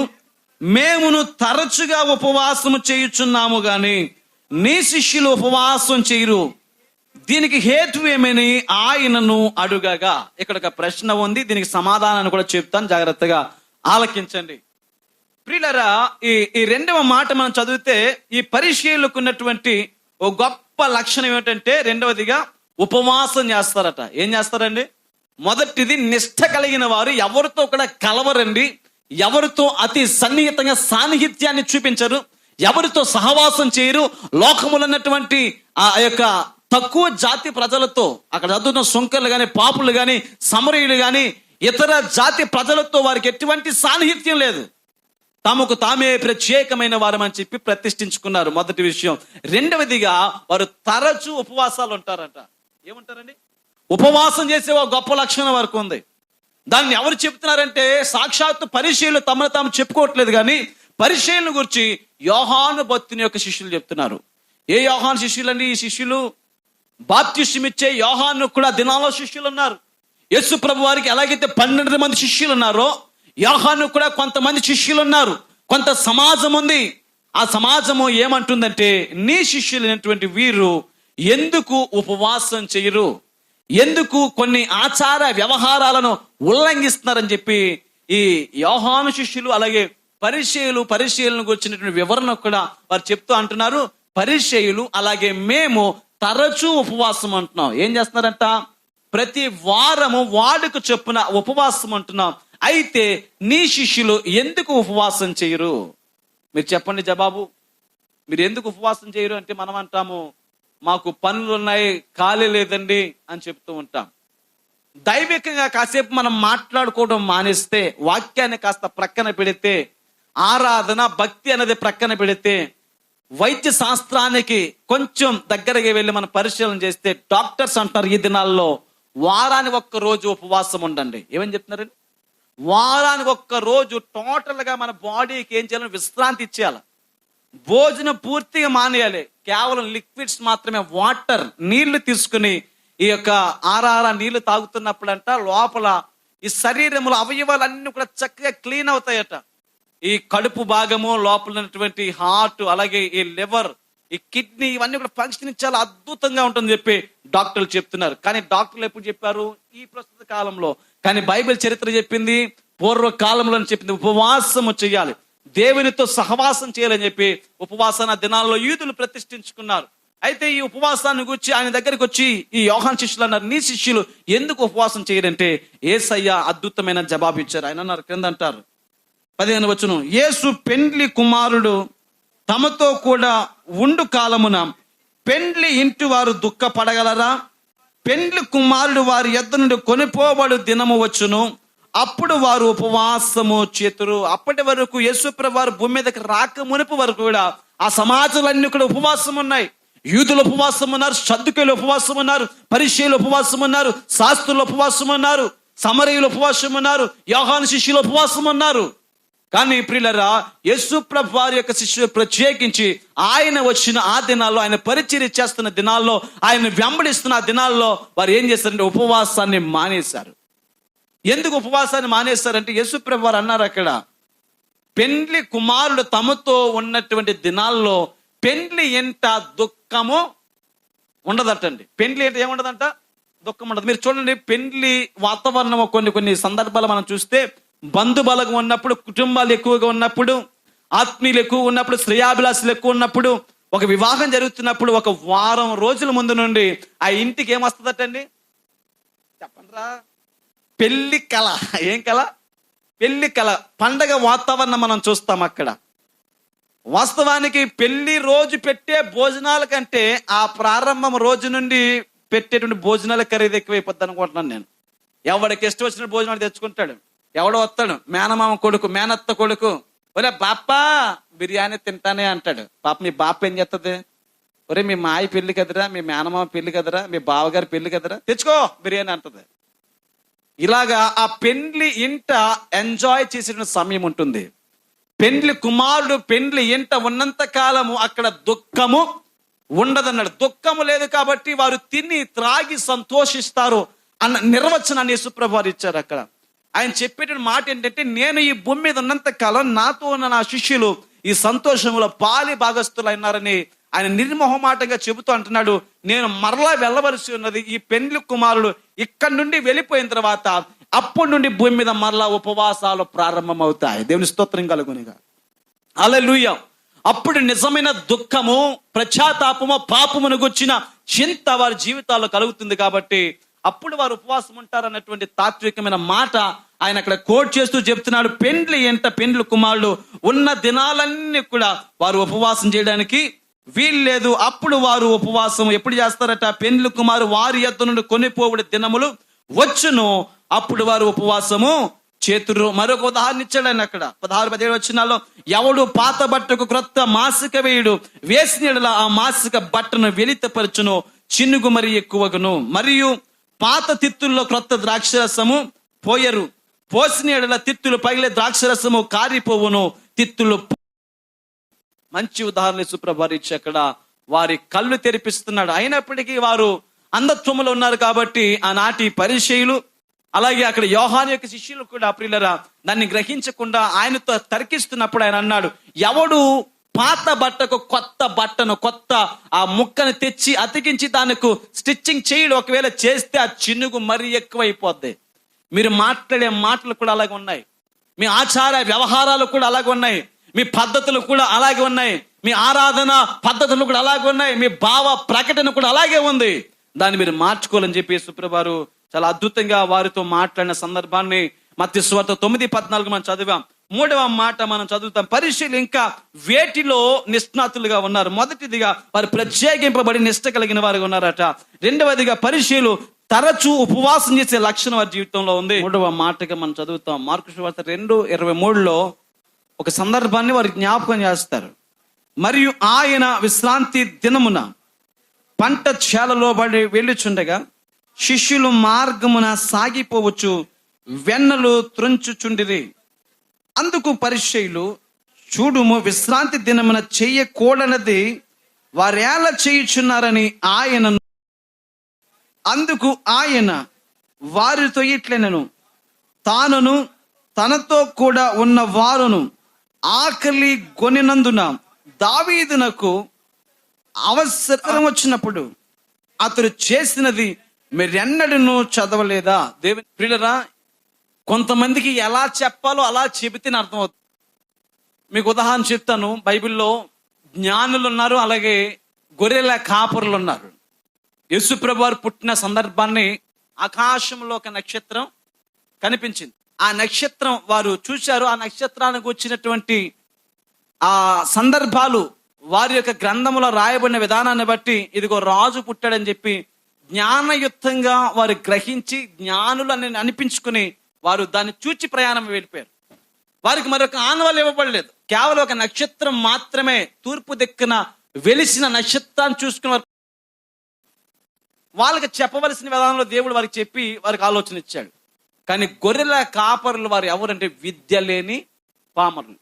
Speaker 1: మేమును తరచుగా ఉపవాసము చేయుచున్నాము గాని నీ శిష్యులు ఉపవాసం చేయరు, దీనికి హేతు ఏమని ఆయనను అడుగగా. ఇక్కడ ఒక ప్రశ్న ఉంది, దీనికి సమాధానాన్ని కూడా చెప్తాను, జాగ్రత్తగా ఆలకించండి. ప్రియులారా, ఈ రెండవ మాట మనం చదివితే ఈ పరిసయ్యులకు ఉన్నటువంటి ఓ గొప్ప లక్షణం ఏమిటంటే, రెండవదిగా ఉపవాసం చేస్తారట. ఏం చేస్తారండి? మొదటిది నిష్ఠ కలిగిన వారు, ఎవరితో కూడా కలవరండి, ఎవరితో అతి సన్నిహితంగా సాన్నిహిత్యాన్ని చూపించరు, ఎవరితో సహవాసం చేయరు. లోకములు అన్నటువంటి ఆ యొక్క తక్కువ జాతి ప్రజలతో, అక్కడ చదువుతున్న సొంకర్లు కానీ, పాపులు కానీ, సమరయులు కానీ, ఇతర జాతి ప్రజలతో వారికి ఎటువంటి సాన్నిహిత్యం లేదు. తమకు తామే ప్రత్యేకమైన వారని చెప్పి ప్రతిష్ఠించుకున్నారు. మొదటి విషయం. రెండవదిగా వారు తరచూ ఉపవాసాలు ఉంటారంట. ఏమంటారండి? ఉపవాసం చేసే ఒక గొప్ప లక్షణం వరకు ఉంది. దాన్ని ఎవరు చెప్తున్నారంటే సాక్షాత్తు పరిసయ్యులు తమను తాము చెప్పుకోవట్లేదు, కానీ పరిసయ్యులను గురించి యోహాను భక్తుని యొక్క శిష్యులు చెప్తున్నారు. ఏ యోహాను శిష్యులు అండి? ఈ శిష్యులు బాప్తిస్మం ఇచ్చే యోహాను కూడా దినాల్లో శిష్యులు ఉన్నారు. యేసు ప్రభు వారికి ఎలాగైతే 12 మంది శిష్యులు ఉన్నారో, యోహాను కూడా కొంతమంది శిష్యులు ఉన్నారు, కొంత సమాజం ఉంది. ఆ సమాజము ఏమంటుందంటే, నీ శిష్యులైనటువంటి వీరు ఎందుకు ఉపవాసం చేయరు, ఎందుకు కొన్ని ఆచార వ్యవహారాలను ఉల్లంఘిస్తున్నారని చెప్పి ఈ యోహాను శిష్యులు అలాగే పరిసయ్యులను గురించినటువంటి వివరణ కూడా వారు చెప్తూ అంటున్నారు. పరిసయ్యులు అలాగే మేము తరచూ ఉపవాసం అంటున్నాం. ఏం చేస్తున్నారంట? ప్రతి వారము వాడుకు చొప్పున ఉపవాసం అంటున్నాం. అయితే నీ శిష్యులు ఎందుకు ఉపవాసం చేయరు? మీరు చెప్పండి జవాబు. మీరు ఎందుకు ఉపవాసం చేయరు అంటే మనం అంటాము, మాకు పనులు ఉన్నాయి, ఖాళీ లేదండి అని చెప్తూ ఉంటాం. దైవికంగా కాసేపు మనం మాట్లాడుకోవడం మానేస్తే, వాక్యాన్ని కాస్త ప్రక్కన పెడితే, ఆరాధన భక్తి అనేది ప్రక్కన పెడితే, వైద్య శాస్త్రానికి కొంచెం దగ్గరగా వెళ్ళి మనం పరిశీలన చేస్తే డాక్టర్స్ అంటారు ఈ దినాల్లో వారానికి 1 రోజు ఉపవాసం ఉండండి. ఏమని చెప్తున్నారండి? వారానికి 1 రోజు టోటల్గా మన బాడీకి ఏం చేయాలని విశ్రాంతి ఇచ్చేయాలి. భోజనం పూర్తిగా మానేయాలి. కేవలం లిక్విడ్స్ మాత్రమే, వాటర్, నీళ్లు తీసుకుని ఈ యొక్క ఆరార నీళ్లు తాగుతున్నప్పుడంట లోపల ఈ శరీరంలో అవయవాలన్నీ కూడా చక్కగా క్లీన్ అవుతాయట. ఈ కడుపు భాగము, లోపల ఉన్నటువంటి హార్ట్, అలాగే ఈ లివర్, ఈ కిడ్నీ, ఇవన్నీ కూడా ఫంక్షన్ చాలా అద్భుతంగా ఉంటుందని చెప్పి డాక్టర్లు చెప్తున్నారు. కానీ డాక్టర్లు ఎప్పుడు చెప్పారు? ఈ ప్రస్తుత కాలంలో. కానీ బైబిల్ చరిత్ర చెప్పింది పూర్వకాలంలో చెప్పింది ఉపవాసము చేయాలి, దేవునితో సహవాసం చేయాలని చెప్పి ఉపవాసన దినాల్లో యూదులు ప్రతిష్ఠించుకున్నారు. అయితే ఈ ఉపవాసాన్ని గురించి ఆయన దగ్గరికి వచ్చి ఈ యోహాను శిష్యులు అన్నారు, నీ శిష్యులు ఎందుకు ఉపవాసం చేయరంటే యేసయ్య అద్భుతమైన జవాబు ఇచ్చారు. ఆయన అన్నారు, క్రింద అంటారు 15వ వచనం, యేసు పెండ్లి కుమారుడు
Speaker 2: తమతో కూడా ఉండు కాలమున పెండ్లి ఇంటి వారు దుఃఖపడగలరా? పెండ్లి కుమారుడు వారి యొద్ద నుండి కొనిపోబడు దినము వచ్చును, అప్పుడు వారు ఉపవాసము చేతురు. అప్పటి వరకు యేసుప్రభు వారు భూమి మీదకి రాక మునుపు వరకు కూడా ఆ సమాజాలన్నీ కూడా ఉపవాసం ఉన్నాయి. యూదులు ఉపవాసం ఉన్నారు, సద్దుకీయులు ఉపవాసం ఉన్నారు, పరిసయ్యులు ఉపవాసం ఉన్నారు, శాస్త్రులు ఉపవాసం ఉన్నారు, సమరయులు ఉపవాసం ఉన్నారు, యోహాను శిష్యులు ఉపవాసం ఉన్నారు. కానీ ప్రియులారా, యేసుప్రభు వారి యొక్క శిష్యులు ప్రత్యేకించి ఆయన వచ్చిన ఆ దినాల్లో, ఆయన పరిచర్య చేస్తున్న దినాల్లో, ఆయన వెంబడిస్తున్న ఆ దినాల్లో వారు ఏం చేస్తారంటే ఉపవాసాన్ని మానేశారు. ఎందుకు ఉపవాసాన్ని మానేస్తారంటే యేసుప్రభు వారు అన్నారు అక్కడ, పెండ్లి కుమారుడు తమతో ఉన్నటువంటి దినాల్లో పెండ్లి ఎంట దుఃఖము ఉండదటండి. పెండ్లి ఏంట ఏముండదంట? దుఃఖం ఉండదు. మీరు చూడండి, పెండ్లి వాతావరణం కొన్ని సందర్భాలు మనం చూస్తే, బంధుబలగం ఉన్నప్పుడు, కుటుంబాలు ఎక్కువగా ఉన్నప్పుడు, ఆత్మీయులు ఎక్కువ ఉన్నప్పుడు, శ్రేయాభిలాషులు ఎక్కువ ఉన్నప్పుడు, ఒక వివాహం జరుగుతున్నప్పుడు ఒక వారం రోజుల ముందు నుండి ఆ ఇంటికి ఏమొస్తుందటండి? చెప్పండిరా, పెళ్లి కళ. ఏం కళ? పెళ్లి కళ. పండగ వాతావరణం మనం చూస్తాం అక్కడ. వాస్తవానికి పెళ్లి రోజు పెట్టే భోజనాల కంటే ఆ ప్రారంభం రోజు నుండి పెట్టేటువంటి భోజనాల ఖరీదు ఎక్కువైపోద్ది అనుకుంటున్నాను నేను. ఎవడికి ఇష్టం వచ్చిన భోజనాలు తెచ్చుకుంటాడు. ఎవడో వస్తాడు, మేనమామ కొడుకు, మేనత్త కొడుకు, ఒరే బాప్పా బిర్యానీ తింటానే అంటాడు. పాప మీ బాప ఏం చేస్తుంది? ఒరే మీ మాయ పెళ్లి కదరా, మీ మేనమామ పెళ్లి కదరా, మీ బావగారి పెళ్లి కదరా, తెచ్చుకో బిర్యానీ అంటది. ఇలాగా ఆ పెండ్లి ఇంట ఎంజాయ్ చేసిన సమయం ఉంటుంది. పెండ్లి కుమారుడు పెండ్లి ఇంట ఉన్నంత కాలము అక్కడ దుఃఖము ఉండదన్నాడు. దుఃఖము లేదు కాబట్టి వారు తిని త్రాగి సంతోషిస్తారు అన్న నిర్వచనాన్ని యేసుప్రభు వారు ఇచ్చారు అక్కడ. ఆయన చెప్పేటువంటి మాట ఏంటంటే, నేను ఈ భూమి మీద ఉన్నంత కాలం నాతో ఉన్న నా శిష్యులు ఈ సంతోషంలో పాలి భాగస్తులు అయినారని ఆయన నిర్మోహమాటంగా చెబుతూ అంటున్నాడు. నేను మరలా వెళ్ళవలసి ఉన్నది. ఈ పెండ్లి కుమారుడు ఇక్కడి నుండి వెళ్ళిపోయిన తర్వాత అప్పటి నుండి భూమి మీద మరలా ఉపవాసాలు ప్రారంభమవుతాయి. దేవుని స్తోత్రం కలుగునిగా. హల్లెలూయా. అప్పుడు నిజమైన దుఃఖము, పశ్చాత్తాపము, పాపమును గుర్చిన చింత వారి జీవితాల్లో కలుగుతుంది. కాబట్టి అప్పుడు వారు ఉపవాసం ఉంటారన్నటువంటి తాత్వికమైన మాట ఆయన అక్కడ కోట్ చేస్తూ చెప్తున్నాడు. పెండ్లి ఎంట పెండ్లి కుమారుడు ఉన్న దినాలన్నీ కూడా వారు ఉపవాసం చేయడానికి వీల్లేదు. అప్పుడు వారు ఉపవాసం ఎప్పుడు చేస్తారట? పెండ్లి కుమారు వారి యొద్ద నుండి కొనిపోబడి దినములు వచ్చును, అప్పుడు వారు ఉపవాసము చేతురు. మరొక ఉదాహరణ ఇచ్చాడు ఆయన అక్కడ 16-17 వచనాల్లో, ఎవడు పాత బట్టకు క్రొత్త మాసిక వేయుడు, వేసిన యెడల ఆ మాసిక బట్టను వెలితపరచును, చినుగు మరి ఎక్కువగును. మరియు పాత తిత్తుల్లో క్రొత్త ద్రాక్షరసము పోయరు, పోసిన యెడల తిత్తులు పగిలే ద్రాక్షరసము కారిపోవును, తిత్తులు. మంచి ఉదాహరణ సుప్రభారి ఇచ్చి అక్కడ వారి కళ్ళు తెరిపిస్తున్నాడు. అయినప్పటికీ వారు అంధత్వములో ఉన్నారు కాబట్టి ఆనాటి పరిసయ్యులు, అలాగే అక్కడ యోహాను యొక్క శిష్యులు కూడా ప్రియులరా దాన్ని గ్రహించకుండా ఆయనతో తర్కిస్తున్నప్పుడు ఆయన అన్నాడు, ఎవడు పాత బట్టకు కొత్త బట్టను, కొత్త ఆ ముక్కను తెచ్చి అతికించి దానికి స్టిచ్చింగ్ చేయడం ఒకవేళ చేస్తే ఆ చినుగు మరీ ఎక్కువైపోద్ది. మీరు మాట్లాడే మాటలు కూడా అలాగే ఉన్నాయి, మీ ఆచార వ్యవహారాలు కూడా అలాగే ఉన్నాయి, మీ పద్ధతులు కూడా అలాగే ఉన్నాయి, మీ ఆరాధన పద్ధతులు కూడా అలాగే ఉన్నాయి, మీ భావ ప్రకటన కూడా అలాగే ఉంది. దాన్ని మీరు మార్చుకోవాలని చెప్పి సుప్రభారు చాలా అద్భుతంగా వారితో మాట్లాడిన సందర్భాన్ని మత్తయి సువార్త 9:14 మనం చదివాం. 3వ మాట మనం చదువుతాం. పరిసయ్యులు ఇంకా వేటిలో నిష్ణాతులుగా ఉన్నారు. మొదటిదిగా వారు ప్రత్యేకింపబడి నిష్ట కలిగిన వారు ఉన్నారట. రెండవదిగా పరిసయ్యులు తరచూ ఉపవాసం చేసే లక్షణం వారి జీవితంలో ఉంది. 3వ మాటగా మనం చదువుతాం. మార్కు సువార్త 2:23లో ఒక సందర్భాన్ని వారు జ్ఞాపకం చేస్తారు. మరియు ఆయన విశ్రాంతి దినమున పంట చేలలో పడి వెళ్ళుచుండగా శిష్యులు మార్గమున సాగిపోవచ్చు, వెన్నలు త్రుంచుచుండిరి. అందుకు పరిసయ్యులు, చూడుము, విశ్రాంతి దినమున చెయ్యకూడనది వారేళ చేయుచున్నారని ఆయన. అందుకు ఆయన వారితో ఇట్లనెను, తానును తనతో కూడా ఉన్న వారును ఆకలి గొనినందున దావీదునకు అవసరం వచ్చినప్పుడు అతడు చేసినది మీరెన్నడూ చదవలేదా? దేవుని ప్రియులరా, కొంతమందికి ఎలా చెప్పాలో అలా చెబితే అర్థమవుతుంది. మీకు ఉదాహరణ చెప్తాను. బైబిల్లో జ్ఞానులు ఉన్నారు, అలాగే గొర్రెల కాపరులు ఉన్నారు. యేసుప్రభు వారు పుట్టిన సందర్భాన్ని ఆకాశంలో ఒక నక్షత్రం కనిపించింది. ఆ నక్షత్రం వారు చూశారు. ఆ నక్షత్రానికి వచ్చినటువంటి ఆ సందర్భాలు వారి యొక్క గ్రంథములో రాయబడిన విధానాన్ని బట్టి ఇదిగో రాజు పుట్టాడని చెప్పి జ్ఞానయుక్తంగా వారు గ్రహించి జ్ఞానులు అని అనిపించుకుని వారు దాన్ని చూచి ప్రయాణం వెళ్ళిపోయారు. వారికి మరొక ఆనవాళ్ళు ఇవ్వబడలేదు. కేవలం ఒక నక్షత్రం మాత్రమే, తూర్పు దిక్కున వెలిసిన నక్షత్రాన్ని చూసుకుని వాళ్ళకి చెప్పవలసిన విధానంలో దేవుడు వారికి చెప్పి వారికి ఆలోచన ఇచ్చాడు. కానీ గొర్రెల కాపరులు వారు ఎవరంటే విద్య లేని పామరులు.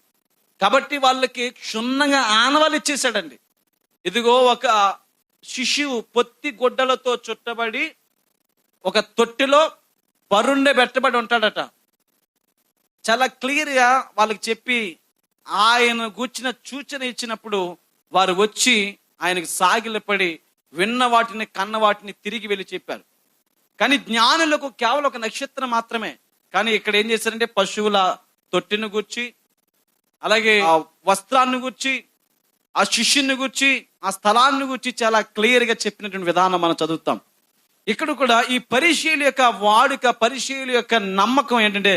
Speaker 2: కాబట్టి వాళ్ళకి క్షుణ్ణంగా ఆనవాళ్ళు ఇచ్చేసాడండి. ఇదిగో ఒక శిశువు పొత్తి గుడ్డలతో చుట్టబడి ఒక తొట్టిలో పరుండే పెట్టబడి ఉంటాడట. చాలా క్లియర్గా వాళ్ళకి చెప్పి ఆయన గూర్చిన సూచన ఇచ్చినప్పుడు వారు వచ్చి ఆయనకు సాగిలపడి విన్న వాటిని కన్న వాటిని తిరిగి వెళ్ళి చెప్పారు. కానీ జ్ఞానులకు కేవలం ఒక నక్షత్రం మాత్రమే. కానీ ఇక్కడ ఏం చేశారంటే పశువుల తొట్టిని గూర్చి, అలాగే ఆ వస్త్రాన్ని గూర్చి, ఆ శిష్యుని గూర్చి, ఆ స్థలాన్ని గూర్చి చాలా క్లియర్గా చెప్పినటువంటి విధానం మనం చదువుతాం. ఇక్కడ కూడా ఈ పరిశీలి యొక్క వాడుక, పరిశీలి యొక్క నమ్మకం ఏంటంటే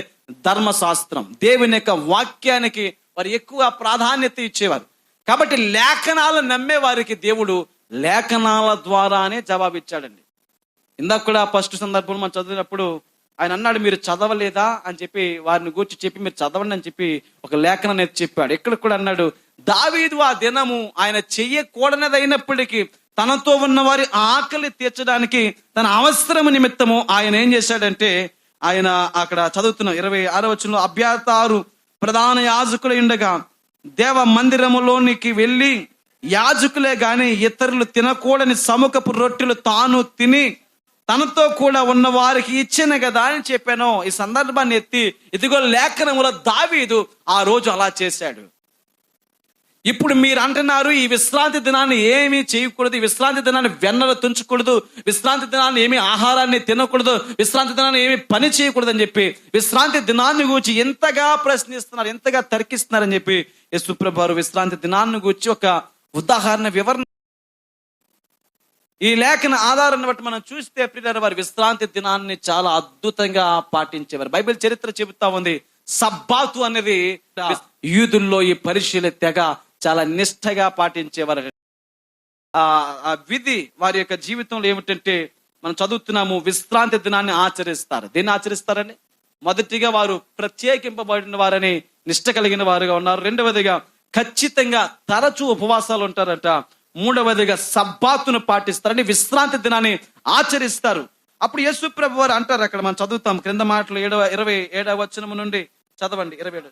Speaker 2: ధర్మశాస్త్రం, దేవుని యొక్క వాక్యానికి వారు ఎక్కువ ప్రాధాన్యత ఇచ్చేవారు. కాబట్టి లేఖనాలను నమ్మే వారికి దేవుడు లేఖనాల ద్వారానే జవాబిచ్చాడండి. ఇందాక కూడా ఫస్ట్ సందర్భంలో మనం చదివినప్పుడు ఆయన అన్నాడు, మీరు చదవలేదా అని చెప్పి వారిని గూర్చి చెప్పి మీరు చదవండి అని చెప్పి ఒక లేఖనం అనేది చెప్పాడు. ఇక్కడ కూడా అన్నాడు, దావీదు ఆ దినము ఆయన చెయ్యకూడనిదైనప్పటికీ తనతో ఉన్న వారి ఆకలి తీర్చడానికి తన అవసరము నిమిత్తము ఆయన ఏం చేశాడంటే, ఆయన అక్కడ చదువుతున్నాం 26వ వచనంలో, అబ్యాతారు ప్రధాన యాజకుడు ఉండగా దేవ మందిరములోనికి వెళ్ళి యాజకులే గాని ఇతరులు తినకూడని సముఖపు రొట్టెలు తాను తిని తనతో కూడా ఉన్న వారికి ఇచ్చిన కదా అని చెప్పాను. ఈ సందర్భాన్ని ఎత్తి ఇదిగో లేఖనములో దావీదు ఆ రోజు అలా చేశాడు. ఇప్పుడు మీరు అంటున్నారు ఈ విశ్రాంతి దినాన్ని ఏమీ చేయకూడదు, ఈ విశ్రాంతి దినాన్ని వెన్నలు తుంచకూడదు, విశ్రాంతి దినాన్ని ఏమీ ఆహారాన్ని తినకూడదు, విశ్రాంతి దినాన్ని ఏమీ పని చేయకూడదు అని చెప్పి విశ్రాంతి దినాన్ని గూర్చి ఎంతగా ప్రశ్నిస్తున్నారు, ఎంతగా తర్కిస్తున్నారని చెప్పి యేసుప్రభువారు విశ్రాంతి దినాన్ని గూర్చి ఒక ఉదాహరణ వివరణ ఈ లేఖన ఆధారాన్ని బట్టి మనం చూస్తే ప్రియులారా, వారి విశ్రాంతి దినాన్ని చాలా అద్భుతంగా పాటించేవారు. బైబిల్ చరిత్ర చెబుతా ఉంది, సబ్బాతు అనేది యూదుల్లో ఈ పరిశీలి తెగ చాలా నిష్ఠగా పాటించేవారు. ఆ విధి వారి యొక్క జీవితంలో ఏమిటంటే మనం చదువుతున్నాము, విశ్రాంతి దినాన్ని ఆచరిస్తారు. దీన్ని ఆచరిస్తారని మొదటిగా వారు ప్రత్యేకింపబడిన వారని నిష్ఠ కలిగిన వారుగా ఉన్నారు. రెండవదిగా ఖచ్చితంగా తరచూ ఉపవాసాలు ఉంటారంట. మూడవదిగా సబ్బాతును పాటిస్తారని విశ్రాంతి దినాన్ని ఆచరిస్తారు. అప్పుడు యేసు ప్రభు వారు అంటారు, అక్కడ మనం చదువుతాం క్రింద మాటలు 27వ వచనం నుండి చదవండి 27.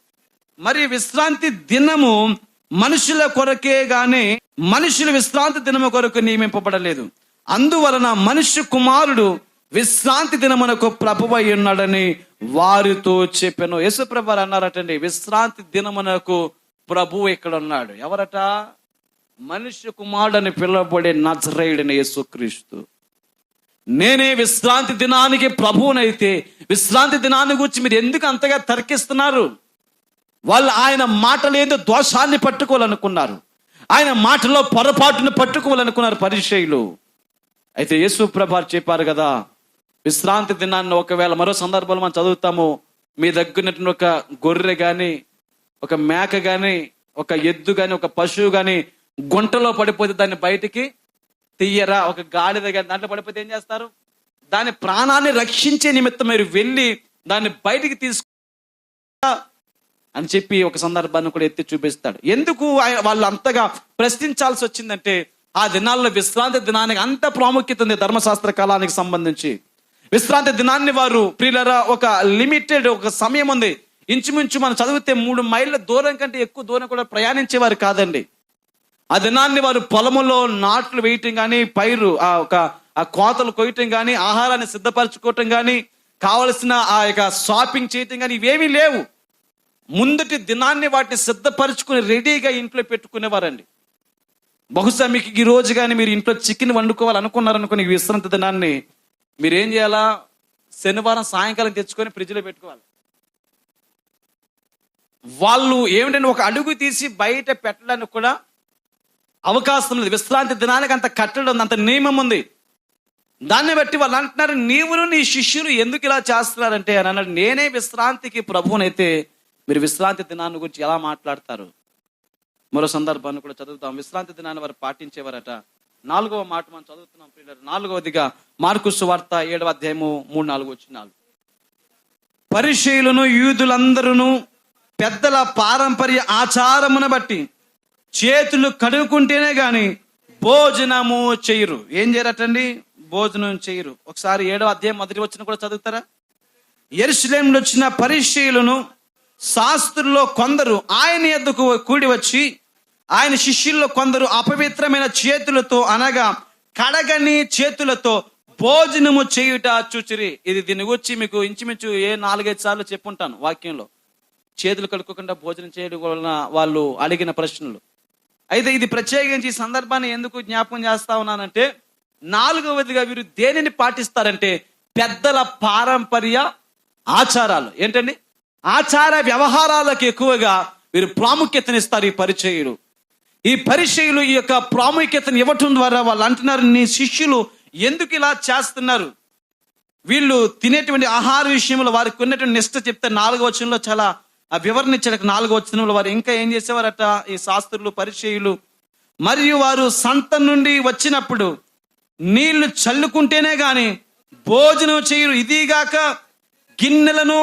Speaker 2: మరి విశ్రాంతి దినము మనుషుల కొరకే గాని మనుషులు విశ్రాంతి దినము కొరకు నియమింపబడలేదు, అందువలన మనుష్య కుమారుడు విశ్రాంతి దినమునకు ప్రభువై ఉన్నాడని వారితో చెప్పాను. యేసు ప్రభు వారు అన్నారటండి, విశ్రాంతి దినమునకు ప్రభువు ఇక్కడ ఉన్నాడు. ఎవరట? మనుష్య కుమారుడని పిలువబడే నజరేయుడైన యేసుక్రీస్తు. నేనే విశ్రాంతి దినానికి ప్రభువునైతే విశ్రాంతి దినాన్ని గురించి మీరు ఎందుకు అంతగా తర్కిస్తున్నారు? వాళ్ళు ఆయన మాటలు ఏదో దోషాన్ని పట్టుకోవాలనుకున్నారు, ఆయన మాటలో పొరపాటును పట్టుకోవాలనుకున్నారు పరిసయ్యులు. అయితే యేసు ప్రభు చెప్పారు కదా, విశ్రాంతి దినాన్ని ఒకవేళ మరో సందర్భంలో మనం చదువుతాము, మీ దగ్గర ఒక గొర్రె గాని, ఒక మేక గాని, ఒక ఎద్దు గాని, ఒక పశువు గాని గుంటలో పడిపోతే దాన్ని బయటికి తీయరా? ఒక గాడిద గాని దాంట్లో పడిపోతే ఏం చేస్తారు? దాని ప్రాణాన్ని రక్షించే నిమిత్తం మీరు వెళ్ళి దాన్ని బయటికి తీసుకు అని చెప్పి ఒక సందర్భాన్ని కూడా ఎత్తి చూపిస్తాడు. ఎందుకు వాళ్ళు అంతగా ప్రశ్నించాల్సి వచ్చిందంటే, ఆ దినాల్లో విశ్రాంతి దినానికి అంత ప్రాముఖ్యత ఉంది. ధర్మశాస్త్ర కాలానికి సంబంధించి విశ్రాంతి దినాన్ని వారు ప్రియులరా ఒక లిమిటెడ్ ఒక సమయం ఉంది. ఇంచుమించు మనం చదివితే 3 మైళ్ళ దూరం కంటే ఎక్కువ దూరం కూడా ప్రయాణించేవారు కాదండి. ఆ దినాన్ని వారు పొలములో నాట్లు వేయటం కానీ, పైరు ఆ కోతలు కొయ్యటం కానీ, ఆహారాన్ని సిద్ధపరచుకోవటం కానీ, కావలసిన ఆ యొక్క షాపింగ్ చేయటం కానీ ఇవేమీ లేవు. ముందటి దినాన్ని వాటిని సిద్ధపరచుకుని రెడీగా ఇంట్లో పెట్టుకునేవారండి. బహుశా మీకు ఈ రోజు కానీ మీరు ఇంట్లో చికెన్ వండుకోవాలనుకున్నారనుకుని ఈ విశ్రాంతి దినాన్ని మీరేం చేయాలా? శనివారం సాయంకాలం తెచ్చుకొని ఫ్రిడ్జ్లో పెట్టుకోవాలి. వాళ్ళు ఏమిటంటే ఒక అడుగు తీసి బయట పెట్టడానికి కూడా అవకాశం లేదు. విశ్రాంతి దినానికి అంత కట్టడం ఉంది, అంత నియమం ఉంది. దాన్ని బట్టి వాళ్ళు అంటున్నారు, నీవును నీ శిష్యులు ఎందుకు ఇలా చేస్తున్నారంటే అని అన్నాడు, నేనే విశ్రాంతికి ప్రభువునైతే మీరు విశ్రాంతి దినాన్ని గురించి ఎలా మాట్లాడతారు?
Speaker 1: మరో సందర్భాన్ని కూడా చదువుతాం. విశ్రాంతి దినాన్ని వారు పాటించేవారట. 4వ మాట మనం చదువుతున్నాం ప్రియులారా. 4వదిగా మార్కు సువార్త 7వ అధ్యాయము 3-4 వచనాలు. పరిసయ్యులను యూదులందరూ పెద్దల పారంపర్య ఆచారమును బట్టి చేతులు కడుక్కుంటేనే గాని భోజనము చేయరు. ఏం చేయరటండి? భోజనం చేయరు. ఒకసారి 7వ అధ్యాయం 1వ వచనం కూడా చదువుతారా? యెరూషలేములో వచ్చిన పరిసయ్యులను శాస్త్రుల్లో కొందరు ఆయన యొద్దకు కూడి వచ్చి ఆయన శిష్యుల్లో కొందరు అపవిత్రమైన చేతులతో అనగా కడగని చేతులతో భోజనము చేయుట చూచిరి. దీని గురించి మీకు ఇంచుమించు 4-5 సార్లు చెప్పుంటాను వాక్యంలో. చేతులు కడుక్కోకుండా భోజనం చేయడం వలన వాళ్ళు అడిగిన ప్రశ్నలు. అయితే ఇది ప్రత్యేకించి ఈ సందర్భాన్ని ఎందుకు జ్ఞాపకం చేస్తా ఉన్నానంటే, 4వదిగా వీరు దేనిని పాటిస్తారంటే పెద్దల పారంపర్య ఆచారాలు. ఏంటండి? ఆచార వ్యవహారాలకు ఎక్కువగా వీరు ప్రాముఖ్యతనిస్తారు ఈ పరిచయులు. ఈ పరిచయులు ఈ యొక్క ప్రాముఖ్యతను ఇవ్వటం ద్వారా వాళ్ళు అంటున్నారు, నీ శిష్యులు ఎందుకు ఇలా చేస్తున్నారు? వీళ్ళు తినేటువంటి ఆహార విషయంలో వారికి ఉన్నటువంటి నిష్ట చెప్తే 4వ వచనంలో చాలా వివరణ ఇచ్చాడు. 4వ వచనంలో వారు ఇంకా ఏం చేసేవారట ఈ శాస్త్రులు పరిచయులు? మరియు వారు సంత నుండి వచ్చినప్పుడు నీళ్లు చల్లుకుంటేనే గాని భోజనం చేయరు. ఇదిగాక గిన్నెలను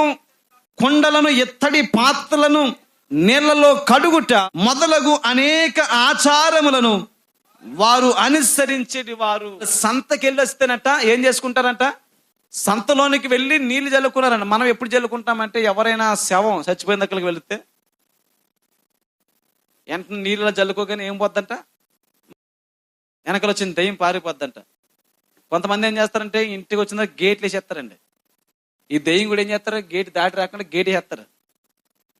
Speaker 1: కుండలను ఎత్తడి పాత్రలను నీళ్లలో కడుగుట మొదలగు అనేక ఆచారములను వారు అనుసరించేది. వారు సంతకెళ్ళొస్తేనట ఏం చేసుకుంటారంట? సంతలోనికి వెళ్ళి నీళ్లు చల్లుకున్నారంట. మనం ఎప్పుడు చల్లుకుంటామంటే ఎవరైనా శవం చచ్చిపోయిన దగ్గరికి వెళితే వెంటనే నీళ్ళలో చల్లుకోగానే ఏం పోద్దంట? వెనకలు వచ్చిన దయ్యం పారిపోద్దంట. కొంతమంది ఏం చేస్తారంటే ఇంటికి వచ్చిన గేట్లు వేసేస్తారండి. ఈ దయ్యం కూడా ఏం చేస్తారు? గేట్ దాటి రాకుండా గేట్ వేస్తారు.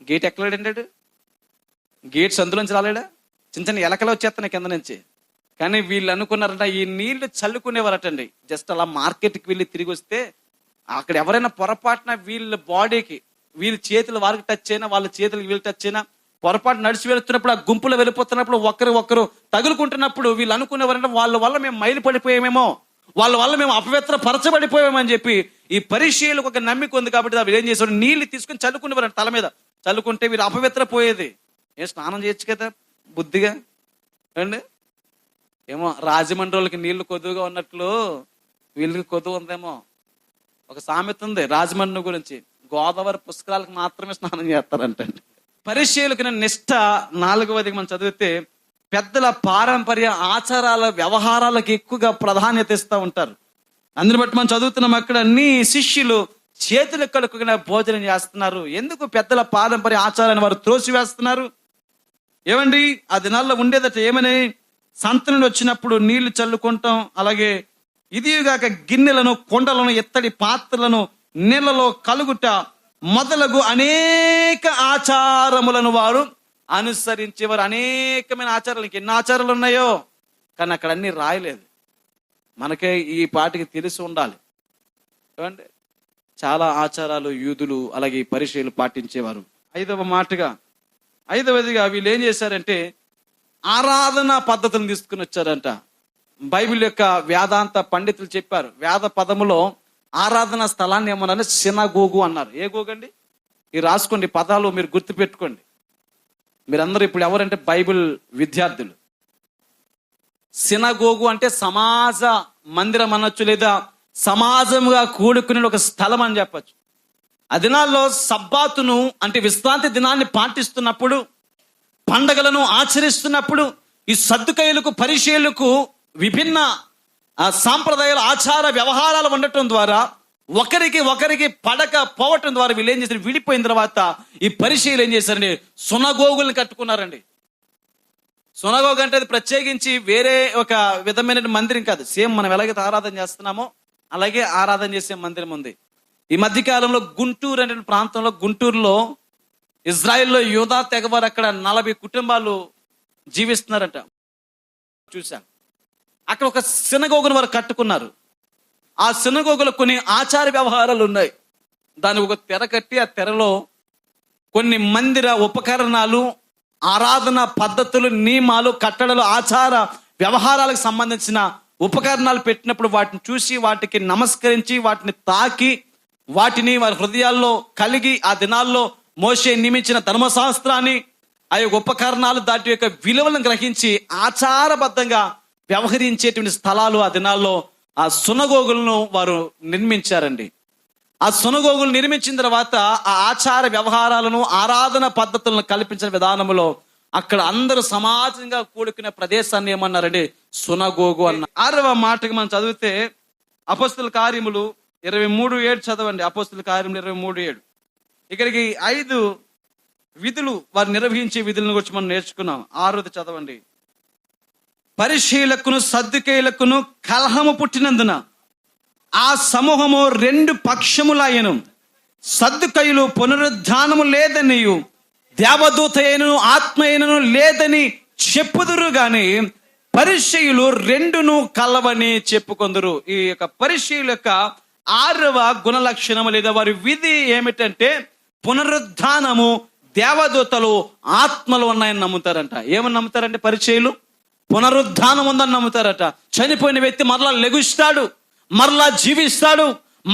Speaker 1: గేట్ ఎక్కలేడంటాడు? గేట్ సందులోంచి రాలేడా? చిన్న చిన్న ఎలకలు వచ్చేస్తున్నాయి కింద నుంచి. కానీ వీళ్ళు అనుకున్నారంట ఈ నీళ్లు చల్లుకునేవారటండి. జస్ట్ అలా మార్కెట్కి వెళ్ళి తిరిగి వస్తే అక్కడ ఎవరైనా పొరపాటున వీళ్ళ బాడీకి వీళ్ళ చేతులు వారికి టచ్ అయినా వాళ్ళ చేతులకు వీళ్ళు టచ్ అయినా పొరపాటు నడిచి వెళుతున్నప్పుడు ఆ గుంపులో వెళ్ళిపోతున్నప్పుడు ఒకరు తగులుకుంటున్నప్పుడు వీళ్ళు అనుకునేవారంటే వాళ్ళ వల్ల మేము మైలు పడిపోయామేమో, వాళ్ళ వల్ల మేము అపవిత్ర పరచబడిపోయామని చెప్పి ఈ పరిచయులకు ఒక నమ్మిక ఉంది. కాబట్టి వీళ్ళు ఏం చేశారు? నీళ్లు తీసుకుని చల్లుకునేవారంట. తల మీద చల్లుకుంటే వీరు అపవిత్ర పోయేది. ఏం స్నానం చేయొచ్చు కదా బుద్ధిగా అండి? ఏమో రాజమండ్రులకి నీళ్లు కొద్దుగా ఉన్నట్లు వీళ్ళకి కొద్దు ఉందేమో. ఒక సామెత ఉంది రాజమండ్రి గురించి, గోదావరి పుష్కరాలకు మాత్రమే స్నానం చేస్తారంటండి. పరిచయులకు నిష్ట 4వది మనం చదివితే పెద్దల పారంపర్య ఆచారాల వ్యవహారాలకు ఎక్కువగా ప్రాధాన్యత ఇస్తూ ఉంటారు. అందుని బట్టి మనం చదువుతున్నాం అక్కడ, నీ శిష్యులు చేతులు కడుక్కునే భోజనం చేస్తున్నారు. ఎందుకు పెద్దల పారంపర్య ఆచారాన్ని వారు త్రోసివేస్తున్నారు? ఏమండి ఆ దినాల్లో ఉండేదట ఏమని? సంత నుండి వచ్చినప్పుడు నీళ్లు చల్లుకుంటాం, అలాగే ఇదిగాక గిన్నెలను కుండలను ఎత్తడి పాత్రలను నీళ్లలో కలుగుట మొదలగు అనేక ఆచారములను వారు అనుసరించేవారు. అనేకమైన ఆచారాలు, ఎన్ని ఆచారాలు ఉన్నాయో కానీ అక్కడ అన్ని రాయలేదు. మనకే ఈ పాటికి తెలిసి ఉండాలి. ఏమండి చాలా ఆచారాలు యూదులు అలాగే పరిచయులు పాటించేవారు. 5వదిగా వీళ్ళు ఏం చేశారంటే ఆరాధన పద్ధతులను తీసుకుని వచ్చారంట. బైబిల్ యొక్క వేదాంత పండితులు చెప్పారు, వేద పదములో ఆరాధన స్థలాన్ని ఏమన్నారు? సినగోగు అన్నారు. ఏ గోగు అండి? ఈ రాసుకోండి పదాలు, మీరు గుర్తుపెట్టుకోండి. మీరందరూ ఇప్పుడు ఎవరంటే బైబిల్ విద్యార్థులు. సినగోగు అంటే సమాజ మందిరం అనొచ్చు, లేదా సమాజంగా కూడుకునే ఒక స్థలం అని చెప్పచ్చు. ఆ దినాల్లో సబ్బాతును అంటే విశ్రాంతి దినాన్ని పాటిస్తున్నప్పుడు, పండగలను ఆచరిస్తున్నప్పుడు ఈ సద్దుకయ్యులకు పరిచయులకు విభిన్న సాంప్రదాయాలు ఆచార వ్యవహారాలు ఉండటం ద్వారా ఒకరికి పడక పోవటం ద్వారా వీళ్ళు ఏం చేశారు? విడిపోయిన తర్వాత ఈ పరిచయులు ఏం చేశారండి? సునగోగుల్ని కట్టుకున్నారండి. సునగోగు అంటే అది ప్రత్యేకించి వేరే ఒక విధమైన మందిరం కాదు. సేమ్ మనం ఎలాగైతే ఆరాధన చేస్తున్నామో అలాగే ఆరాధన చేసే మందిరం ఉంది. ఈ మధ్య కాలంలో గుంటూరు అనే ప్రాంతంలో, గుంటూరులో ఇజ్రాయెల్లో యూదా తెగవారు అక్కడ 40 కుటుంబాలు జీవిస్తున్నారంట. చూశాను అక్కడ ఒక సినగోగును వారు కట్టుకున్నారు. ఆ సినగోగులో కొన్ని ఆచార వ్యవహారాలు ఉన్నాయి. దాని ఒక తెర కట్టి ఆ తెరలో కొన్ని మందిర ఉపకరణాలు, ఆరాధన పద్ధతులు, నియమాలు, కట్టడలు, ఆచార వ్యవహారాలకు సంబంధించిన ఉపకరణాలు పెట్టినప్పుడు వాటిని చూసి వాటికి నమస్కరించి వాటిని తాకి వాటిని వారి హృదయాల్లో కలిగి ఆ దినాల్లో మోషే నియమించిన ధర్మశాస్త్రాన్ని
Speaker 2: ఆ యొక్క ఉపకరణాలు దాటి యొక్క విలువలను గ్రహించి ఆచారబద్ధంగా వ్యవహరించేటువంటి స్థలాలు ఆ దినాల్లో ఆ సునగోగులను వారు నిర్మించారండి. ఆ సునగోగులు నిర్మించిన తర్వాత ఆ ఆచార వ్యవహారాలను ఆరాధన పద్ధతులను కల్పించిన విధానంలో అక్కడ అందరూ సమాజంగా కూడుకునే ప్రదేశాన్ని ఏమన్నారండి? సునగోగు అన్న. 6వ మాటకి మనం చదివితే అపోస్తుల కార్యములు 23:7 చదవండి. అపోస్తుల కార్యములు 23:7. ఇక్కడికి 5 విధులు వారు నిర్వహించే విధులను గురించి మనం నేర్చుకున్నాం. 6ది చదవండి. పరిశీలకును సద్దుకేయులకును కలహము పుట్టినందున ఆ సమూహము 2 పక్షములయ్యను. సద్దుకయులు పునరుద్ధానము లేదనియు దేవదూత అయినను ఆత్మ అయినను లేదని చెప్పుదురు గాని పరిశీయులు 2ను కలవని చెప్పుకొందురు. ఈ యొక్క పరిశీయుల యొక్క 6వ గుణ లక్షణము లేదా వారి విధి ఏమిటంటే పునరుద్ధానము, దేవదూతలు, ఆత్మలు ఉన్నాయని నమ్ముతారంట. ఏమని నమ్ముతారంటే పరిచయులు? పునరుద్ధానం ఉందని నమ్ముతారట. చనిపోయిన వ్యక్తి మరలా లెగుస్తాడు, మరలా జీవిస్తాడు,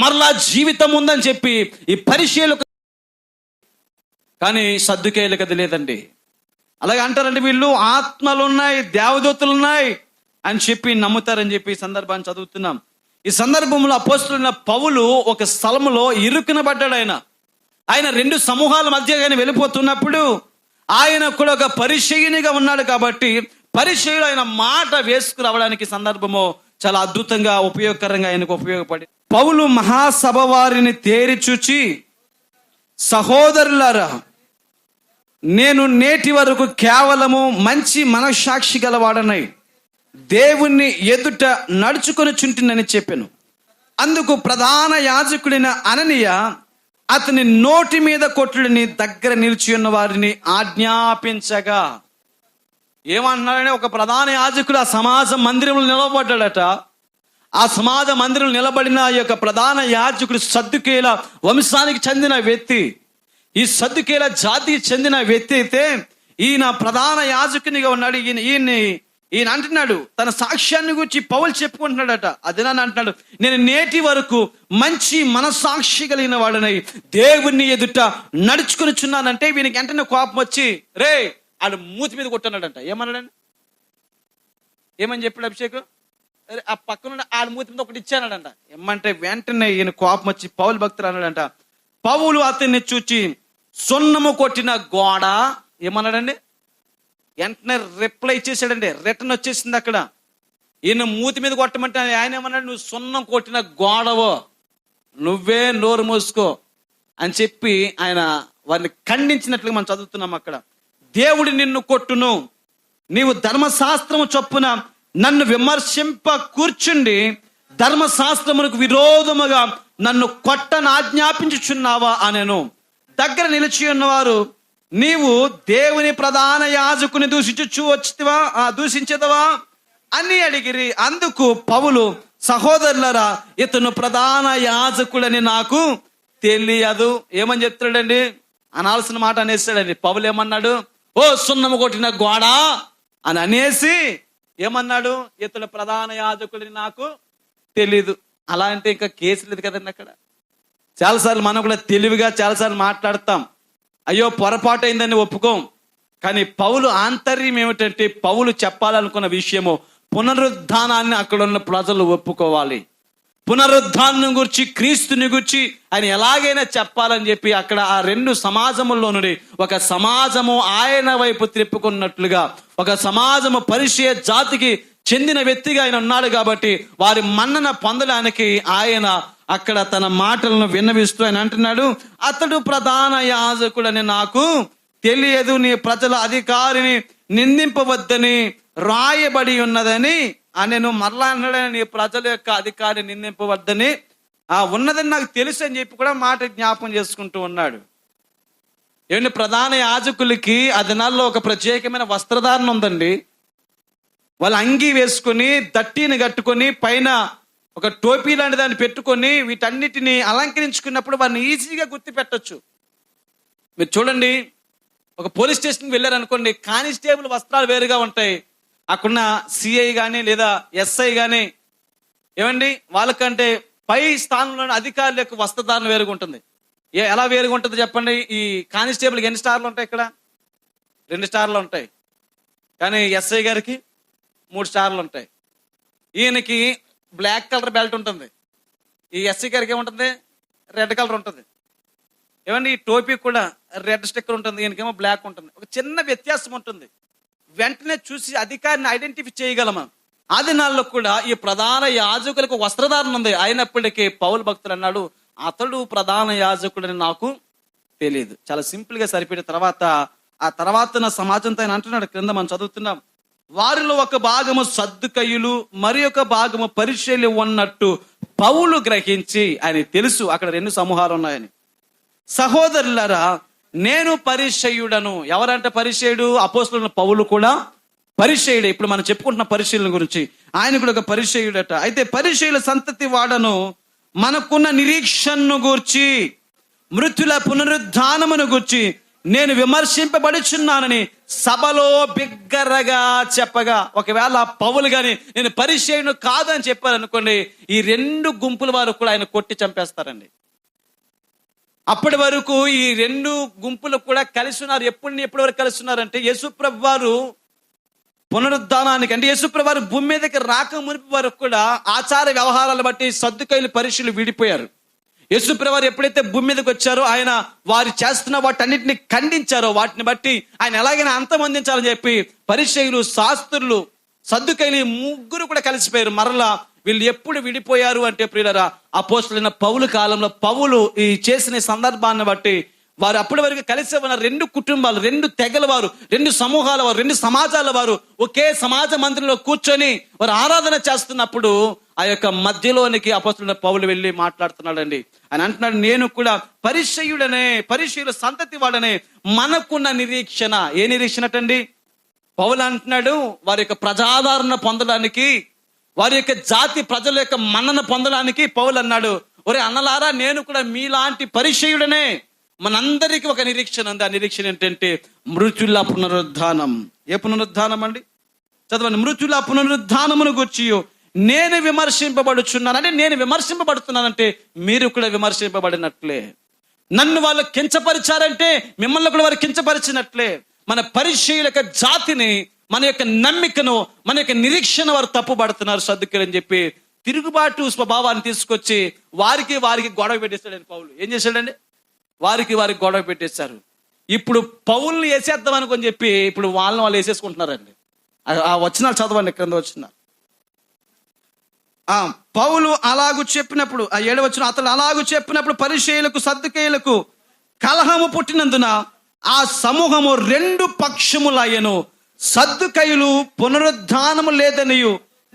Speaker 2: మరలా జీవితం ఉందని చెప్పి ఈ పరిచయులు. కానీ సద్దుకేయులకు అది లేదండి. అలాగే అంటారండి వీళ్ళు ఆత్మలు ఉన్నాయి, దేవదూతలు ఉన్నాయి అని చెప్పి నమ్ముతారని చెప్పి ఈ సందర్భాన్ని చదువుతున్నాం. ఈ సందర్భంలో అపోస్తలుడైన పౌలు ఒక స్థలములో ఇరుక్కునబడ్డాడు. ఆయన 2 సమూహాల మధ్య ఆయన వెళ్ళిపోతున్నప్పుడు ఆయన కూడా ఒక పరిచయునిగా ఉన్నాడు కాబట్టి పరిచయులు ఆయన మాట వేసుకురావడానికి సందర్భము చాలా అద్భుతంగా ఉపయోగకరంగా ఆయనకు ఉపయోగపడి పౌలు మహాసభ వారిని తేరి చూచి, సహోదరులారా, నేను నేటి వరకు కేవలము మంచి మనస్సాక్షి గలవాడనై దేవుణ్ణి ఎదుట నడుచుకొని చుంటినని చెప్పాను. అందుకు ప్రధాన యాజకుడైన అననీయ అతని నోటి మీద కొట్టుడిని దగ్గర నిలిచి ఉన్న వారిని ఆజ్ఞాపించగా. ఏమంటున్నాడని, ఒక ప్రధాన యాజకుడు ఆ సమాజ మందిరంలో నిలబడ్డాడట. ఆ సమాజ మందిరంలో నిలబడిన ఈ యొక్క ప్రధాన యాజకుడు సద్దుకేయుల వంశానికి చెందిన వ్యక్తి. ఈ సద్దుకేయుల జాతికి చెందిన వ్యక్తి అయితే ఈయన ప్రధాన యాజకునిగా ఉన్నాడు. ఈయన అంటున్నాడు, తన సాక్ష్యాన్ని గురించి పౌలు చెప్పుకుంటున్నాడట. అదే అంటున్నాడు, నేను నేటి వరకు మంచి మనస్సాక్షి కలిగిన వాడినై దేవుణ్ణి ఎదుట నడుచుకుని చున్నానంటే వీనికి వెంటనే కోపం వచ్చి, రే ఆడు మూతి మీద కొట్టున్నాడంట. ఏమన్నాడండి? ఏమని చెప్పాడు అభిషేక్? ఆ పక్కన ఆడ మూతి మీద ఒకటి ఇచ్చానంట. ఏమంటే వెంటనే ఈయన కోపం వచ్చి పౌలు భక్తులు అన్నాడంట, పౌలు అతన్ని చూచి సున్నము కొట్టిన గోడ. ఏమన్నాడండి? వెంటనే రిప్లై ఇచ్చేసాడండి, రిటర్న్ వచ్చేసింది అక్కడ. ఈయన మూతి మీద కొట్టమంటే ఆయన ఏమన్నాడు, నువ్వు సున్నం కొట్టిన గోడవో, నువ్వే నోరు మూసుకో అని చెప్పి ఆయన వారిని ఖండించినట్లుగా మనం చదువుతున్నాం అక్కడ. దేవుడు నిన్ను కొట్టును, నీవు ధర్మశాస్త్రము చొప్పున నన్ను విమర్శింప కూర్చుండి ధర్మశాస్త్రమునకు విరోధముగా నన్ను కొట్టను ఆజ్ఞాపించుచున్నావా అనెను. దగ్గర నిలిచి ఉన్నవారు, నీవు దేవుని ప్రధాన యాజకుని దూషించదవా అని అడిగిరి. అందుకు పౌలు, సహోదరులరా, ఇతను ప్రధాన యాజకుడని నాకు తెలియదు. ఏమని చెప్తాడండి? అనాల్సిన మాట అనేసాడండి. పౌలు ఏమన్నాడు? ఓ సున్నము కొట్టిన గోడ అని అనేసి ఏమన్నాడు? ఇతడు ప్రధాన యాజకుడిని నాకు తెలీదు. అలా అంటే ఇంకా కేసు లేదు కదండి అక్కడ. చాలాసార్లు మనం కూడా తెలివిగా చాలాసార్లు మాట్లాడతాం, అయ్యో పొరపాటు అయిందని ఒప్పుకోం. కానీ పౌలు ఆంతర్యం ఏమిటంటే, పౌలు చెప్పాలనుకున్న విషయము పునరుద్ధానాన్ని అక్కడ ఉన్న ప్రజలు ఒప్పుకోవాలి. పునరుద్ధానం గురించి, క్రీస్తుని గురించి ఆయన ఎలాగైనా చెప్పాలని చెప్పి అక్కడ ఆ 2 సమాజముల్లో నుండి ఒక సమాజము ఆయన వైపు త్రిప్పుకున్నట్లుగా, ఒక సమాజము పరిచయ జాతికి చెందిన వ్యక్తిగా ఆయన ఉన్నాడు కాబట్టి వారి మన్నన పొందడానికి ఆయన అక్కడ తన మాటలను విన్నవిస్తూ ఆయన అంటున్నాడు, అతడు ప్రధాన యాజకుడని నాకు తెలియదు, నీ ప్రజల అధికారిని నిందింపవద్దని రాయబడి ఉన్నదని నేను మరలా అన్నాడని, నీ ప్రజల యొక్క అధికారిని నిందింపవద్దని ఉన్నదని నాకు తెలుసు అని చెప్పి కూడా మాట జ్ఞాపకం చేసుకుంటూ ఉన్నాడు. ఏమంటే ప్రధాన యాజకులకి ఆ దినాల్లో ఒక ప్రత్యేకమైన వస్త్రధారణ ఉందండి. వాళ్ళు అంగీ వేసుకొని, దట్టిని కట్టుకొని, పైన ఒక టోపీ లాంటి దాన్ని పెట్టుకొని వీటన్నిటిని అలంకరించుకున్నప్పుడు వారిని ఈజీగా గుర్తుపెట్టచ్చు. మీరు చూడండి, ఒక పోలీస్ స్టేషన్కి వెళ్ళారనుకోండి, కానిస్టేబుల్ వస్త్రాలు వేరుగా ఉంటాయి. అక్కడున్న సిఐ కానీ లేదా ఎస్ఐ కానీ ఏమండి వాళ్ళకంటే పై స్థానంలో అధికారుల యొక్క వస్త్రధారణ వేరుగా ఉంటుంది. ఎలా వేరుగా ఉంటుంది చెప్పండి? ఈ కానిస్టేబుల్కి ఎన్ని స్టార్లు ఉంటాయి ఇక్కడ? 2 స్టార్లు ఉంటాయి, కానీ ఎస్ఐ గారికి 3 స్టార్లు ఉంటాయి. ఈయనకి బ్లాక్ కలర్ బెల్ట్ ఉంటుంది, ఈ ఎస్ఐ గారికి ఏముంటుంది, రెడ్ కలర్ ఉంటుంది. ఏమండి ఈ టోపీ కూడా రెడ్ స్టిక్కర్ ఉంటుంది, ఈయనకేమో బ్లాక్ ఉంటుంది. ఒక చిన్న వ్యత్యాసం ఉంటుంది. వెంటనే చూసి అధికారిని ఐడెంటిఫై చేయగలమా? ఆ దినాల్లో కూడా ఈ ప్రధాన యాజకులకు వస్త్రధారణ ఉంది. అయినప్పటికీ పౌలు భక్తులు అన్నాడు, అతడు ప్రధాన యాజకుడని నాకు తెలియదు. చాలా సింపుల్ గా సరిపెట్టిన తర్వాత ఆ తర్వాత నా సమాజంతో ఆయన అంటున్నాడు, క్రింద మనం చదువుతున్నాం, వారిలో ఒక భాగము సద్దుకయ్యులు మరి ఒక భాగము పరిచర్యలు ఉన్నట్టు పౌలు గ్రహించి, ఆయన తెలుసు అక్కడ 2 సమూహాలు ఉన్నాయని. సహోదరులారా, నేను పరిచయుడను. ఎవరంటే పరిచయుడు? అపోస్తలుడైన పౌలు కూడా పరిచయుడే. ఇప్పుడు మనం చెప్పుకుంటున్న పరిచయుల గురించి ఆయన కూడా ఒక పరిచయుడట. అయితే పరిచయుల సంతతి వాడను, మనకున్న నిరీక్షణను గూర్చి, మృతుల పునరుద్ధానమును గూర్చి నేను విమర్శింపబడుచున్నానని సభలో బిగ్గరగా చెప్పగా, ఒకవేళ పౌలు గాని నేను పరిచయుడు కాదని చెప్పారనుకోండి, ఈ 2 గుంపుల వారు కూడా ఆయన కొట్టి చంపేస్తారండి. అప్పటి వరకు ఈ 2 గుంపులు కూడా కలిసి ఉన్నారు. ఎప్పటి వరకు కలిసి ఉన్నారంటే యేసుప్రభు వారు పునరుద్ధానానికి, అంటే యేసుప్రభు వారు భూమి మీదకి రాక మునిపి వరకు కూడా ఆచార వ్యవహారాలు బట్టి సద్దుకైలు పరిచయులు విడిపోయారు. యేసుప్రభు వారు ఎప్పుడైతే భూమి మీదకి వచ్చారో ఆయన వారు చేస్తున్న వాటన్నిటిని ఖండించారో, వాటిని బట్టి ఆయన ఎలాగైనా అంతమొందించాలని చెప్పి పరిచయులు, శాస్త్రులు, సద్దుకైలు 3 కూడా కలిసిపోయారు. మరలా వీళ్ళు ఎప్పుడు విడిపోయారు అంటే ప్రియులారా, అపోస్తలుడైన పౌలు కాలంలో పౌలు ఈ చేసిన సందర్భాన్ని బట్టి వారు అప్పటి వరకు కలిసి ఉన్న 2 కుటుంబాలు, 2 తెగల వారు, 2 సమూహాల వారు, 2 సమాజాల వారు ఒకే సమాజ మందిరంలో కూర్చొని వారు ఆరాధన చేస్తున్నప్పుడు ఆ యొక్క మధ్యలోనికి అపోస్తలుడైన పౌలు వెళ్ళి మాట్లాడుతున్నాడండి. ఆయన అంటున్నాడు, నేను కూడా పరిచయుడనే, పరిచయుల సంతతి వాడనే, మనకున్న నిరీక్షణ. ఏ నిరీక్షణ అండి? పౌలు అంటున్నాడు, వారి యొక్క ప్రజాదరణ పొందడానికి, వారి యొక్క జాతి ప్రజల యొక్క మన్నన పొందడానికి పౌలు అన్నాడు, ఒరే అన్నలారా, నేను కూడా మీలాంటి పరిచయుడనే. మనందరికీ ఒక నిరీక్షణ ఉంది. ఆ నిరీక్షణ ఏంటంటే మృతుల పునరుద్ధానం. ఏ పునరుద్ధానం అండి? చదవండి. మృతుల పునరుద్ధానమును గూర్చి నేను విమర్శింపబడుచున్నాను. అంటే నేను విమర్శింపబడుతున్నానంటే మీరు కూడా విమర్శింపబడినట్లే. నన్ను వాళ్ళు కించపరిచారంటే మిమ్మల్ని కూడా వారు కించపరిచినట్లే. మన పరిచయుల యొక్క జాతిని, మన యొక్క నమ్మికను, మన యొక్క నిరీక్షణ వారు తప్పుపడుతున్నారు సద్దుకైలు అని చెప్పి తిరుగుబాటు స్వభావాన్ని తీసుకొచ్చి వారికి గొడవ పెట్టేశాడండి పౌలు. ఏం చేశాడండి? వారికి గొడవ పెట్టేశారు. ఇప్పుడు పౌల్ని వేసేద్దాం అనుకొని చెప్పి ఇప్పుడు వాళ్ళు వేసేసుకుంటున్నారండి. ఆ వచనాలు చదవండి, క్రింద వచనాలు. పౌలు అలాగూ చెప్పినప్పుడు, ఆ 7వ వచనం, అతడు అలాగూ చెప్పినప్పుడు పరిచయులకు సద్దుకైలకు కలహము పుట్టినందున ఆ సమూహము 2 పక్షములయ్యను. సద్దుకైలు పునరుద్ధానము లేదనియు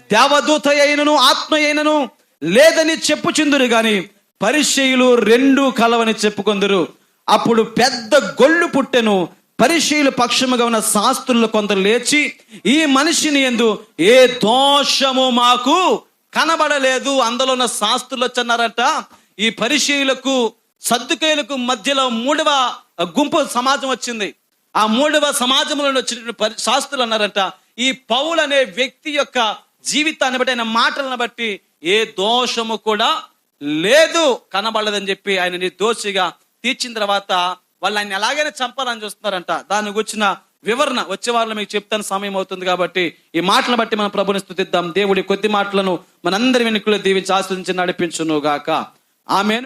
Speaker 2: దేవదూత అయినను ఆత్మ అయినను లేదని చెప్పుచుందురు గాని పరిచయులు 2 కలవని చెప్పుకొందురు. అప్పుడు పెద్ద గొల్లు పుట్టెను. పరిచయుల పక్షముగా ఉన్న శాస్త్రులు కొందరు లేచి, ఈ మనిషిని యందు ఏ దోషము మాకు కనబడలేదు. అందులో ఉన్న శాస్త్రులు వచ్చన్నారట, ఈ పరిచయులకు సద్దుకైలకు మధ్యలో 3వ గుంపు సమాజం వచ్చింది. ఆ 3వ సమాజంలో వచ్చిన శాస్త్రులు అన్నారంట, ఈ పౌలు అనే వ్యక్తి యొక్క జీవితాన్ని బట్టి, ఆయన మాటలను బట్టి ఏ దోషము కూడా లేదు, కనబడలేదని చెప్పి ఆయన నిర్దోషిగా తీర్చిన తర్వాత వాళ్ళు ఆయన ఎలాగైనా చంపాలని చూస్తున్నారంట. దాని గురించిన వివరణ వచ్చే వారిలో మీకు చెప్తాను, సమయం అవుతుంది కాబట్టి ఈ మాటలను బట్టి మనం ప్రభుని స్తుతిద్దాం. దేవుడి కొద్ది మాటలను మనందరి వెనుకలో దీవించి ఆశీర్వదించి నడిపించును గాక. ఆమేన్.